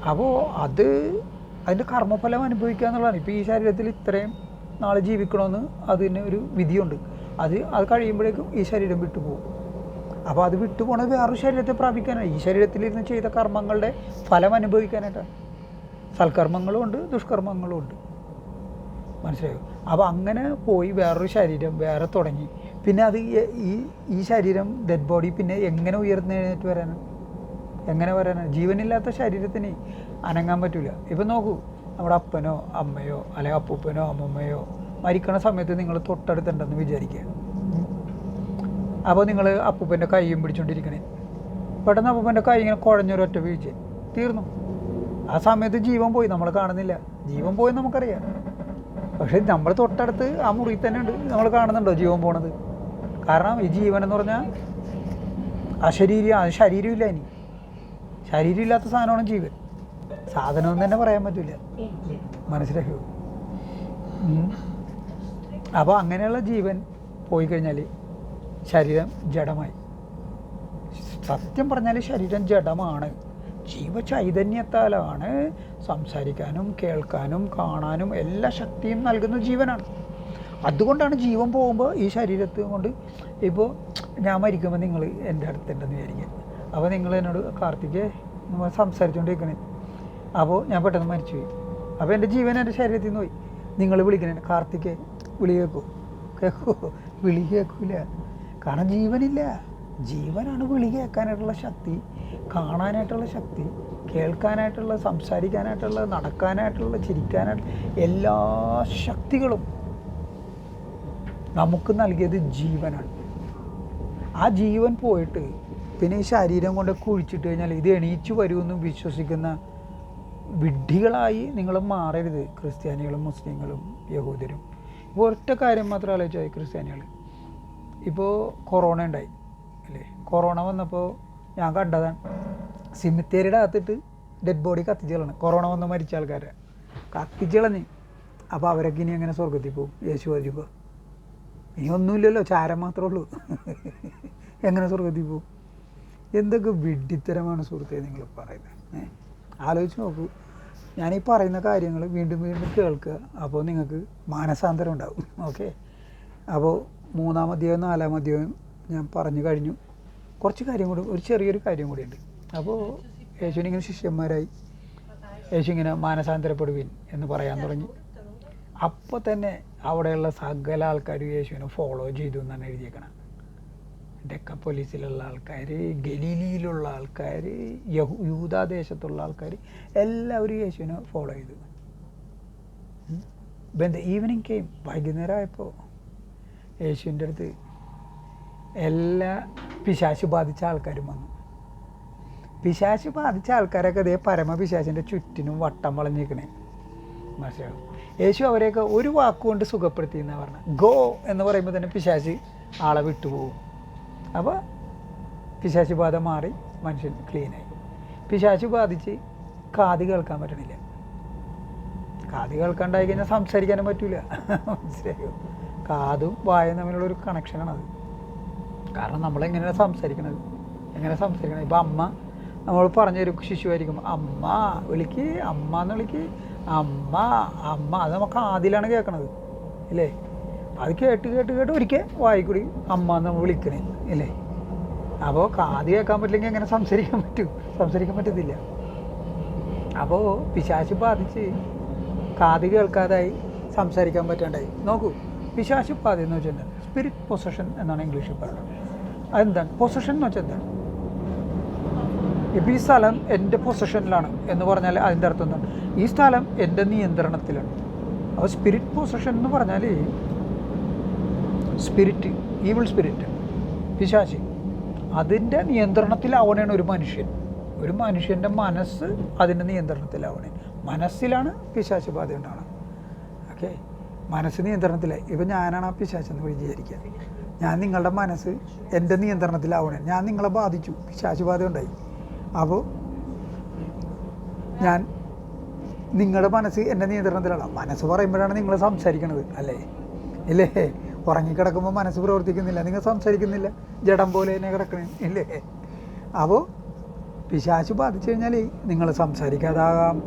അപ്പോൾ അതിൻ്റെ കർമ്മഫലം അനുഭവിക്കുക എന്നുള്ളതാണ്. ഇപ്പോൾ ഈ ശരീരത്തിൽ ഇത്രയും നാൾ ജീവിക്കണമെന്ന് അതിന് ഒരു വിധിയുണ്ട്. അത് കഴിയുമ്പോഴേക്കും ഈ ശരീരം വിട്ടുപോകും. അപ്പോൾ അത് വിട്ടുപോണത് വേറൊരു ശരീരത്തെ പ്രാപിക്കാനാണ്. ഈ ശരീരത്തിലിരുന്ന് ചെയ്ത കർമ്മങ്ങളുടെ ഫലം അനുഭവിക്കാനായിട്ടാണ്. സൽക്കർമ്മങ്ങളും ഉണ്ട്, ദുഷ്കർമ്മങ്ങളും ഉണ്ട്. മനസ്സിലായോ? അപ്പോൾ അങ്ങനെ പോയി വേറൊരു ശരീരം വേറെ തുടങ്ങി. പിന്നെ അത് ഈ ശരീരം, ഡെഡ് ബോഡി, പിന്നെ എങ്ങനെ ഉയർന്നെഴുന്നേറ്റ് വരാനാണ്? ജീവനില്ലാത്ത ശരീരത്തിന് അനങ്ങാൻ പറ്റില്ല. ഇപ്പം നോക്കൂ, നമ്മുടെ അപ്പനോ അമ്മയോ അല്ലെങ്കിൽ അപ്പൂപ്പനോ അമ്മമ്മയോ മരിക്കണ സമയത്ത് നിങ്ങൾ തൊട്ടടുത്തുണ്ടെന്ന് വിചാരിക്കുക. അപ്പോൾ നിങ്ങൾ അപ്പൂപ്പൻ്റെ കൈയും പിടിച്ചുകൊണ്ടിരിക്കണേ, പെട്ടെന്ന് അപ്പൂപ്പൻ്റെ കൈ ഇങ്ങനെ കുഴഞ്ഞൊരൊറ്റ വീഴ്ച, തീർന്നു. ആ സമയത്ത് ജീവൻ പോയി, നമ്മൾ കാണുന്നില്ല. ജീവൻ പോയി നമുക്കറിയാം, പക്ഷേ നമ്മൾ തൊട്ടടുത്ത് ആ മുറിയിൽ തന്നെ ഉണ്ട്, നമ്മൾ കാണുന്നുണ്ടോ ജീവൻ പോണത്? കാരണം ഈ ജീവൻ എന്ന് പറഞ്ഞാൽ ശരീരമില്ല. ഇനി ശരീരമില്ലാത്ത സാധനമാണ് ജീവൻ. സാധനമെന്ന് തന്നെ പറയാൻ പറ്റില്ല. മനസ്സിലാക്കൂ. അപ്പോൾ അങ്ങനെയുള്ള ജീവൻ പോയി കഴിഞ്ഞാൽ ശരീരം ജഡമായി. സത്യം പറഞ്ഞാൽ ശരീരം ജഡമാണ്. ജീവചൈതന്യത്താലാണ് സംസാരിക്കാനും കേൾക്കാനും കാണാനും എല്ലാ ശക്തിയും നൽകുന്ന ജീവനാണ്. അതുകൊണ്ടാണ് ജീവൻ പോകുമ്പോൾ ഈ ശരീരത്തെ കൊണ്ട്, ഇപ്പോൾ ഞാൻ മരിക്കുമ്പോൾ നിങ്ങൾ എൻ്റെ അടുത്തുണ്ടെന്ന് വിചാരിക്കുക. അപ്പോൾ നിങ്ങൾ എന്നോട് കാർത്തിക് സംസാരിച്ചുകൊണ്ടിരിക്കണേ, അപ്പോൾ ഞാൻ പെട്ടെന്ന് മരിച്ചുപോയി. അപ്പോൾ എൻ്റെ ജീവൻ എൻ്റെ ശരീരത്തിൽ നിന്ന് പോയി. നിങ്ങൾ വിളിക്കണേ കാർത്തിക്, വിളി കേൾക്കൂ? വിളി കേൾക്കില്ല. കാരണം ജീവനില്ല. ജീവനാണ് വിളി കേൾക്കാനായിട്ടുള്ള ശക്തി, കാണാനായിട്ടുള്ള ശക്തി, കേൾക്കാനായിട്ടുള്ള, സംസാരിക്കാനായിട്ടുള്ള, നടക്കാനായിട്ടുള്ള, ചിരിക്കാനായിട്ടുള്ള എല്ലാ ശക്തികളും നമുക്ക് നൽകിയത് ജീവനാണ്. ആ ജീവൻ പോയിട്ട് പിന്നെ ഈ ശരീരം കൊണ്ട് കുഴിച്ചിട്ട് കഴിഞ്ഞാൽ ഇത് എണീച്ചു വരുമെന്ന് വിശ്വസിക്കുന്ന വിഡ്ഢികളായി നിങ്ങൾ മാറരുത്. ക്രിസ്ത്യാനികളും മുസ്ലിങ്ങളും യഹൂദരും. ഇപ്പോൾ ഒറ്റ കാര്യം മാത്രം ആലോചിച്ചാൽ ക്രിസ്ത്യാനികൾ, ഇപ്പോൾ കൊറോണ ഉണ്ടായി അല്ലേ? കൊറോണ വന്നപ്പോൾ ഞാൻ കണ്ടതാണ്, സിമിത്തേരിയുടെ അകത്തിട്ട് ഡെഡ് ബോഡി കത്തിച്ച് കളഞ്ഞു. കൊറോണ വന്ന് മരിച്ച ആൾക്കാരെ കത്തിച്ച് കളഞ്ഞ്. അപ്പോൾ അവരൊക്കെ ഇനി എങ്ങനെ സ്വർഗത്തിൽ പോകും? യേശു വരുമ്പോൾ ഇനി ഒന്നുമില്ലല്ലോ, ചാരം മാത്രമേ ഉള്ളൂ. എങ്ങനെ സ്വർഗത്തിൽ പോകും? എന്തൊക്കെ വിഡ്ഢിത്തരമാണ് സുഹൃത്തെ നിങ്ങൾ പറയുന്നത്. ആലോചിച്ച് നോക്കൂ. ഞാനീ പറയുന്ന കാര്യങ്ങൾ വീണ്ടും വീണ്ടും കേൾക്കുക. അപ്പോൾ നിങ്ങൾക്ക് മാനസാന്തരം ഉണ്ടാവും. ഓക്കെ. അപ്പോൾ 3-ാം അധ്യായം 4-ാം അധ്യായം ഞാൻ പറഞ്ഞു കഴിഞ്ഞു. കുറച്ച് കാര്യം കൂടി, ഒരു ചെറിയൊരു കാര്യം കൂടിയുണ്ട്. അപ്പോൾ യേശുവിനിങ്ങനെ ശിഷ്യന്മാരായി, യേശു ഇങ്ങനെ മാനസാന്തരപ്പെടുവിൻ എന്ന് പറയാൻ തുടങ്ങി. അപ്പോൾ തന്നെ അവിടെയുള്ള സകല ആൾക്കാരും യേശുവിനെ ഫോളോ ചെയ്തു എന്നാണ് എഴുതിയേക്കണം. ഡെക്കപ്പോലീസിലുള്ള ആൾക്കാർ, ഗലീലിയിലുള്ള ആൾക്കാർ, യൂദാദേശത്തുള്ള ആൾക്കാർ എല്ലാവരും യേശുവിനെ ഫോളോ ചെയ്തു. ഈവനിങ് കെയിം, വൈകുന്നേരമായപ്പോൾ യേശുവിൻ്റെ അടുത്ത് എല്ലാ പിശാച് ബാധിച്ച ആൾക്കാരും വന്നു. പിശാച് ബാധിച്ച ആൾക്കാരൊക്കെ അതേ പരമപിശാചിൻ്റെ ചുറ്റിനും വട്ടം വളഞ്ഞിരിക്കണേ. മനസ്സിലാവും. യേശു അവരെയൊക്കെ ഒരു വാക്കുകൊണ്ട് സുഖപ്പെടുത്തി എന്നാണ് പറഞ്ഞത്. ഗോ എന്ന് പറയുമ്പോൾ തന്നെ പിശാച് ആളെ വിട്ടുപോകും. അപ്പോൾ പിശാച് ബാധ മാറി, മനുഷ്യൻ ക്ലീനായി. പിശാച് ബാധിച്ച് കാത് കേൾക്കാൻ പറ്റണില്ല. കാത് കേൾക്കാണ്ടായി കഴിഞ്ഞാൽ സംസാരിക്കാനും പറ്റില്ല. മനസ്സിലായോ? കാതും വായും തമ്മിലുള്ളൊരു കണക്ഷനാണത്. കാരണം നമ്മളെങ്ങനെയാണ് സംസാരിക്കണത്, ഇപ്പോൾ അമ്മ നമ്മൾ പറഞ്ഞൊരു ശിശുവായിരിക്കും, അമ്മ വിളിക്ക്, അമ്മ എന്ന് വിളിക്ക്, അമ്മ അമ്മ. അത് നമുക്ക് കാതിലാണ് കേൾക്കണത് ഇല്ലേ? അത് കേട്ട് കേട്ട് കേട്ട് ഒരിക്കൽ വായിക്കൂടി അമ്മ എന്ന് നമ്മൾ വിളിക്കണേ ഇല്ലേ? അപ്പോൾ കാത് കേൾക്കാൻ പറ്റില്ലെങ്കിൽ എങ്ങനെ സംസാരിക്കാൻ പറ്റത്തില്ല. അപ്പോൾ പിശാച് ബാധിച്ച് കാത് കേൾക്കാതായി, സംസാരിക്കാൻ പറ്റാണ്ടായി. നോക്കൂ, പിശാച് ബാധ എന്ന് വെച്ചാൽ എന്താണ്? സ്പിരിറ്റ് പൊസഷൻ എന്നാണ് ഇംഗ്ലീഷിൽ പറയുന്നത്. അതെന്താണ് പൊസഷൻ എന്ന് വെച്ചാൽ? എന്താണ്? ഇപ്പോൾ ഈ സ്ഥലം എൻ്റെ പൊസഷനിലാണ് എന്ന് പറഞ്ഞാൽ അതിൻ്റെ അർത്ഥം എന്താണ്? ഈ സ്ഥലം എൻ്റെ നിയന്ത്രണത്തിലാണ്. അപ്പോൾ സ്പിരിറ്റ് പൊസഷൻ എന്ന് പറഞ്ഞാൽ സ്പിരിറ്റ്, ഈവിൾ സ്പിരിറ്റ്, പിശാച്, അതിൻ്റെ നിയന്ത്രണത്തിലാവണേണ് ഒരു മനുഷ്യൻ്റെ മനസ്സ് അതിൻ്റെ നിയന്ത്രണത്തിലാവണേ. മനസ്സിലാണ് പിശാച് ബാധ ഉണ്ടാവണം. ഓക്കെ, മനസ്സ് നിയന്ത്രണത്തിലായി. ഇപ്പം ഞാനാണ് ആ പിശാചെന്ന് വിചാരിക്കുക. ഞാൻ നിങ്ങളുടെ മനസ്സ് എൻ്റെ നിയന്ത്രണത്തിലാവണേ. ഞാൻ നിങ്ങളെ ബാധിച്ചു, പിശാച് ബാധ ഉണ്ടായി. അപ്പോൾ ഞാൻ നിങ്ങളുടെ മനസ്സ് എൻ്റെ നിയന്ത്രണത്തിലാണ്. മനസ്സ് പറയുമ്പോഴാണ് നിങ്ങൾ സംസാരിക്കണത് ഇല്ലേ? ഉറങ്ങിക്കിടക്കുമ്പോൾ മനസ്സ് പ്രവർത്തിക്കുന്നില്ല, നിങ്ങൾ സംസാരിക്കുന്നില്ല, ജഡം പോലെ തന്നെ കിടക്കണേ ഇല്ലേ? അപ്പോൾ പിശാച് ബാധിച്ചു കഴിഞ്ഞാൽ നിങ്ങൾ സംസാരിക്കാതാകാം,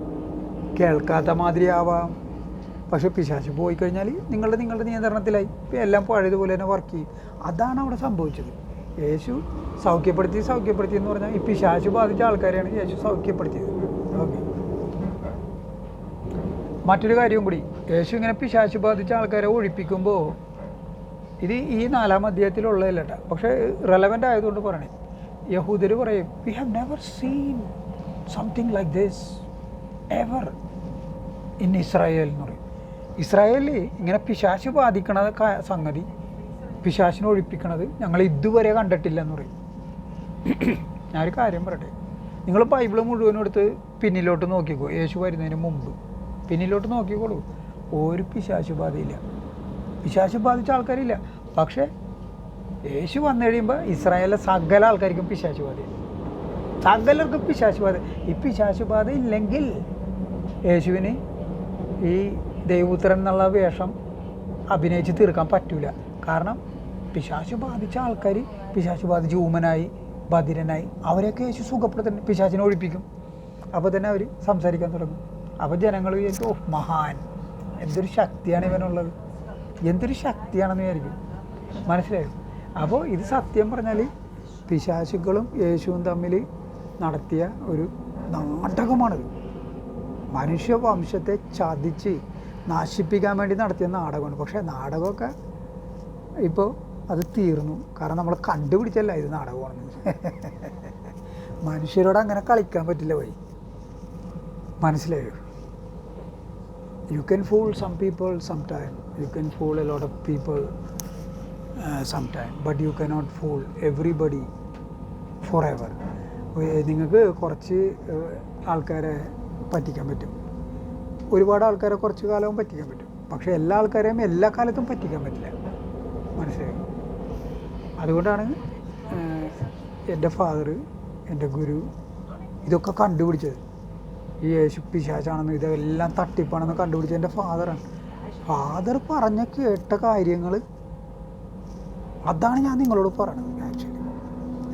കേൾക്കാത്ത മാതിരി ആവാം. പക്ഷെ പിശാച് പോയി കഴിഞ്ഞാൽ നിങ്ങളുടെ നിയന്ത്രണത്തിലായി, എല്ലാം പഴയതുപോലെ തന്നെ വർക്ക് ചെയ്യും. അതാണ് അവിടെ സംഭവിച്ചത്. യേശു സൗഖ്യപ്പെടുത്തി എന്ന് പറഞ്ഞാൽ ഈ പിശാച് ബാധിച്ച ആൾക്കാരെയാണ് യേശു സൗഖ്യപ്പെടുത്തിയത്. ഓക്കെ. മറ്റൊരു കാര്യം കൂടി, യേശു ഇങ്ങനെ പിശാച് ബാധിച്ച ആൾക്കാരെ ഒഴിപ്പിക്കുമ്പോൾ, ഇത് ഈ 4-ാം അധ്യായത്തിലുള്ളതല്ല കേട്ടോ, പക്ഷേ റെലവൻ്റ് ആയതുകൊണ്ട് പറയണേ. യഹൂദർ പറയും, we have never seen something like this ever in Israel എന്ന് പറയും. ഇസ്രായേലിൽ ഇങ്ങനെ പിശാച് ബാധിക്കണ സംഗതി, പിശാചിനെ ഒഴിപ്പിക്കണത് ഞങ്ങൾ ഇതുവരെ കണ്ടിട്ടില്ല എന്ന് പറയും. ഞാനൊരു കാര്യം പറയട്ടെ, നിങ്ങൾ ബൈബിൾ മുഴുവനും എടുത്ത് പിന്നിലോട്ട് നോക്കിക്കോ. യേശു വരുന്നതിന് മുമ്പ് പിന്നിലോട്ട് നോക്കിക്കോളൂ. ഒരു പിശാച് ബാധയില്ല, പിശാച് ബാധിച്ച ആൾക്കാരില്ല. പക്ഷേ യേശു വന്നു കഴിയുമ്പോൾ ഇസ്രായേലിലെ സകല ആൾക്കാർക്കും പിശാച് ബാധ, സകലർക്കും പിശാച് ബാധ. ഈ പിശാച് ബാധ ഇല്ലെങ്കിൽ യേശുവിന് ഈ ദൈവപുത്രൻ എന്നുള്ള വേഷം അഭിനയിച്ച് തീർക്കാൻ പറ്റൂല. കാരണം പിശാച് ബാധിച്ച ആൾക്കാർ, പിശാച് ബാധിച്ച് ഊമനായി ബധിരനായി അവരെയൊക്കെ യേശു സുഖപ്പെടുത്തുന്ന പിശാചിനെ ഒഴിപ്പിക്കും. അപ്പോൾ തന്നെ അവർ സംസാരിക്കാൻ തുടങ്ങും. അപ്പോൾ ജനങ്ങൾ വിചാരിക്കും, ഓ മഹാൻ, എന്തൊരു ശക്തിയാണ് ഇവനുള്ളത്, എന്തൊരു ശക്തിയാണെന്ന് വിചാരിക്കും. മനസ്സിലായോ? അപ്പോൾ ഇത് സത്യം പറഞ്ഞാൽ പിശാചുക്കളും യേശുവും തമ്മിൽ നടത്തിയ ഒരു നാടകമാണിത്. മനുഷ്യവംശത്തെ ചതിച്ച് നശിപ്പിക്കാൻ വേണ്ടി നടത്തിയ നാടകമാണ്. പക്ഷേ നാടകമൊക്കെ ഇപ്പോൾ അത് തീർന്നു. കാരണം നമ്മൾ കണ്ടുപിടിച്ചല്ല ഇത് നാടകമാണെന്ന്. മനുഷ്യരോട് അങ്ങനെ കളിക്കാൻ പറ്റില്ല പോയി. മനസ്സിലായോ? You can fool some people some time, you can fool a lot of people some time, but you cannot fool everybody forever. നിങ്ങൾക്ക് കുറച്ച് ആൾക്കാരെ പറ്റിക്കാൻ പറ്റും, ഒരുപാട് ആൾക്കാരെ കുറച്ച് കാലവും പറ്റിക്കാൻ പറ്റും. പക്ഷേ എല്ലാ ആൾക്കാരെയും എല്ലാ കാലത്തും പറ്റിക്കാൻ പറ്റില്ല. മനസ്സിലായി? അതുകൊണ്ടാണ് എൻ്റെ ഫാദർ, എൻ്റെ ഗുരു ഇതൊക്കെ കണ്ടുപിടിച്ചത്. ഈ യേശു പിശാചാണെന്ന് ഇതെല്ലാം തട്ടിപ്പാണെന്ന് കണ്ടുപിടിച്ചത് എൻ്റെ ഫാദറാണ്. ഫാദർ പറഞ്ഞ കേട്ട കാര്യങ്ങൾ അതാണ് ഞാൻ നിങ്ങളോട് പറയണത്. ആക്ച്വലി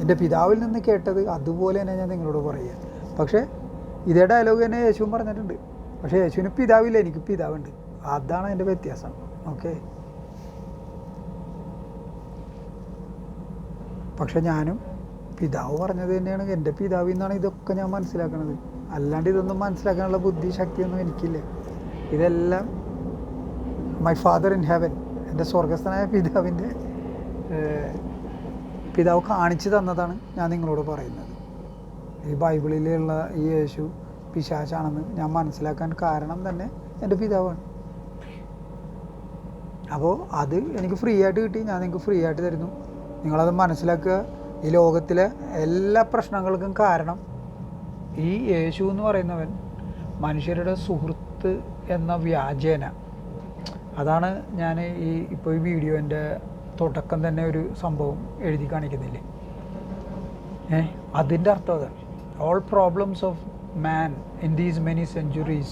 എൻ്റെ പിതാവിൽ നിന്ന് കേട്ടത് അതുപോലെ തന്നെ ഞാൻ നിങ്ങളോട് പറയുക. പക്ഷേ ഇതേ ഡയലോഗ് തന്നെ യേശുവും പറഞ്ഞിട്ടുണ്ട്. പക്ഷേ യേശുവിന് പിതാവില്ല, എനിക്ക് പിതാവുണ്ട്. അതാണ് എൻ്റെ വ്യത്യാസം. ഓക്കെ. പക്ഷെ ഞാനും പിതാവ് പറഞ്ഞത് തന്നെയാണ് എൻ്റെ പിതാവിൽ നിന്നാണ് ഇതൊക്കെ ഞാൻ മനസ്സിലാക്കുന്നത്. അല്ലാണ്ട് ഇതൊന്നും മനസ്സിലാക്കാനുള്ള ബുദ്ധി ശക്തിയൊന്നും എനിക്കില്ല. ഇതെല്ലാം മൈ ഫാദർ ഇൻ ഹെവൻ, എൻ്റെ സ്വർഗസ്ഥനായ പിതാവ് കാണിച്ചു തന്നതാണ് ഞാൻ നിങ്ങളോട് പറയുന്നത്. ഈ ബൈബിളിലുള്ള ഈ യേശു പിശാചാണെന്ന് ഞാൻ മനസ്സിലാക്കാൻ കാരണം തന്നെ എൻ്റെ പിതാവാണ്. അപ്പോൾ അത് എനിക്ക് ഫ്രീ ആയിട്ട് കിട്ടി, ഞാൻ നിങ്ങൾക്ക് ഫ്രീ ആയിട്ട് തരുന്നു. നിങ്ങളത് മനസ്സിലാക്കുക. ഈ ലോകത്തിലെ എല്ലാ പ്രശ്നങ്ങൾക്കും കാരണം ഈ യേശു എന്ന് പറയുന്നവൻ മനുഷ്യരുടെ സുഹൃത്ത് എന്ന വ്യാജേന. അതാണ് ഞാൻ ഇപ്പോൾ ഈ വീഡിയോൻ്റെ തുടക്കം തന്നെ ഒരു സംഭവം എഴുതി കാണിക്കുന്നില്ലേ, അതിൻ്റെ അർത്ഥം അതാണ്. All problems of man in these many centuries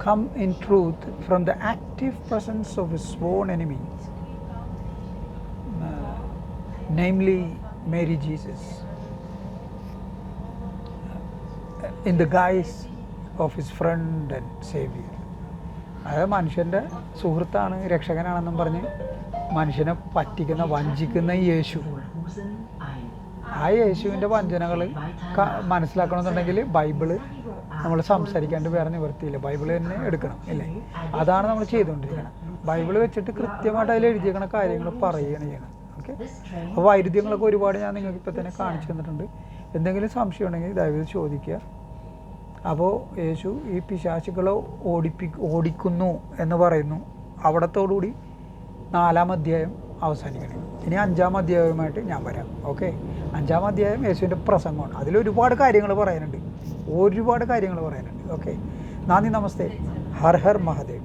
come in truth from the active presence of his sworn enemy, namely Mary Jesus, in the guise of his friend and savior. അതായത് മനുഷ്യൻ്റെ സുഹൃത്താണ്, രക്ഷകനാണെന്നും പറഞ്ഞ് മനുഷ്യനെ പറ്റിക്കുന്ന വഞ്ചിക്കുന്ന യേശു. ആ യേശുവിൻ്റെ വഞ്ചനകൾ മനസ്സിലാക്കണമെന്നുണ്ടെങ്കിൽ ബൈബിള് നമ്മൾ സംസാരിക്കാണ്ട് വേറെ നിവൃത്തിയില്ല. ബൈബിള് തന്നെ എടുക്കണം, ഇല്ലേ? അതാണ് നമ്മൾ ചെയ്തുകൊണ്ടിരിക്കണം. ബൈബിള് വെച്ചിട്ട് കൃത്യമായിട്ട് അതിൽ എഴുതിയേക്കണ കാര്യങ്ങൾ പറയുകയാണ് ചെയ്യണം. ഓക്കെ. അപ്പോൾ വൈരുദ്ധ്യങ്ങളൊക്കെ ഒരുപാട് ഞാൻ നിങ്ങൾക്ക് ഇപ്പോൾ തന്നെ കാണിച്ചു തന്നിട്ടുണ്ട്. എന്തെങ്കിലും സംശയം ഉണ്ടെങ്കിൽ ദയവായി ചോദിക്കുക. അപ്പോൾ യേശു ഈ പിശാചുക്കളെ ഓടിക്കുന്നു എന്ന് പറയുന്നു. അവിടത്തോടുകൂടി 4-ാം അധ്യായം അവസാനിക്കണം. ഇനി 5-ാം അധ്യായവുമായിട്ട് ഞാൻ വരാം. ഓക്കെ. 5-ാം അധ്യായം യേശുവിൻ്റെ പ്രസംഗമാണ്. അതിലൊരുപാട് കാര്യങ്ങൾ പറയാനുണ്ട്, ഒരുപാട് കാര്യങ്ങൾ പറയാനുണ്ട്. ഓക്കെ. നന്ദി, നമസ്തേ, ഹർ ഹർ മഹാദേവ്.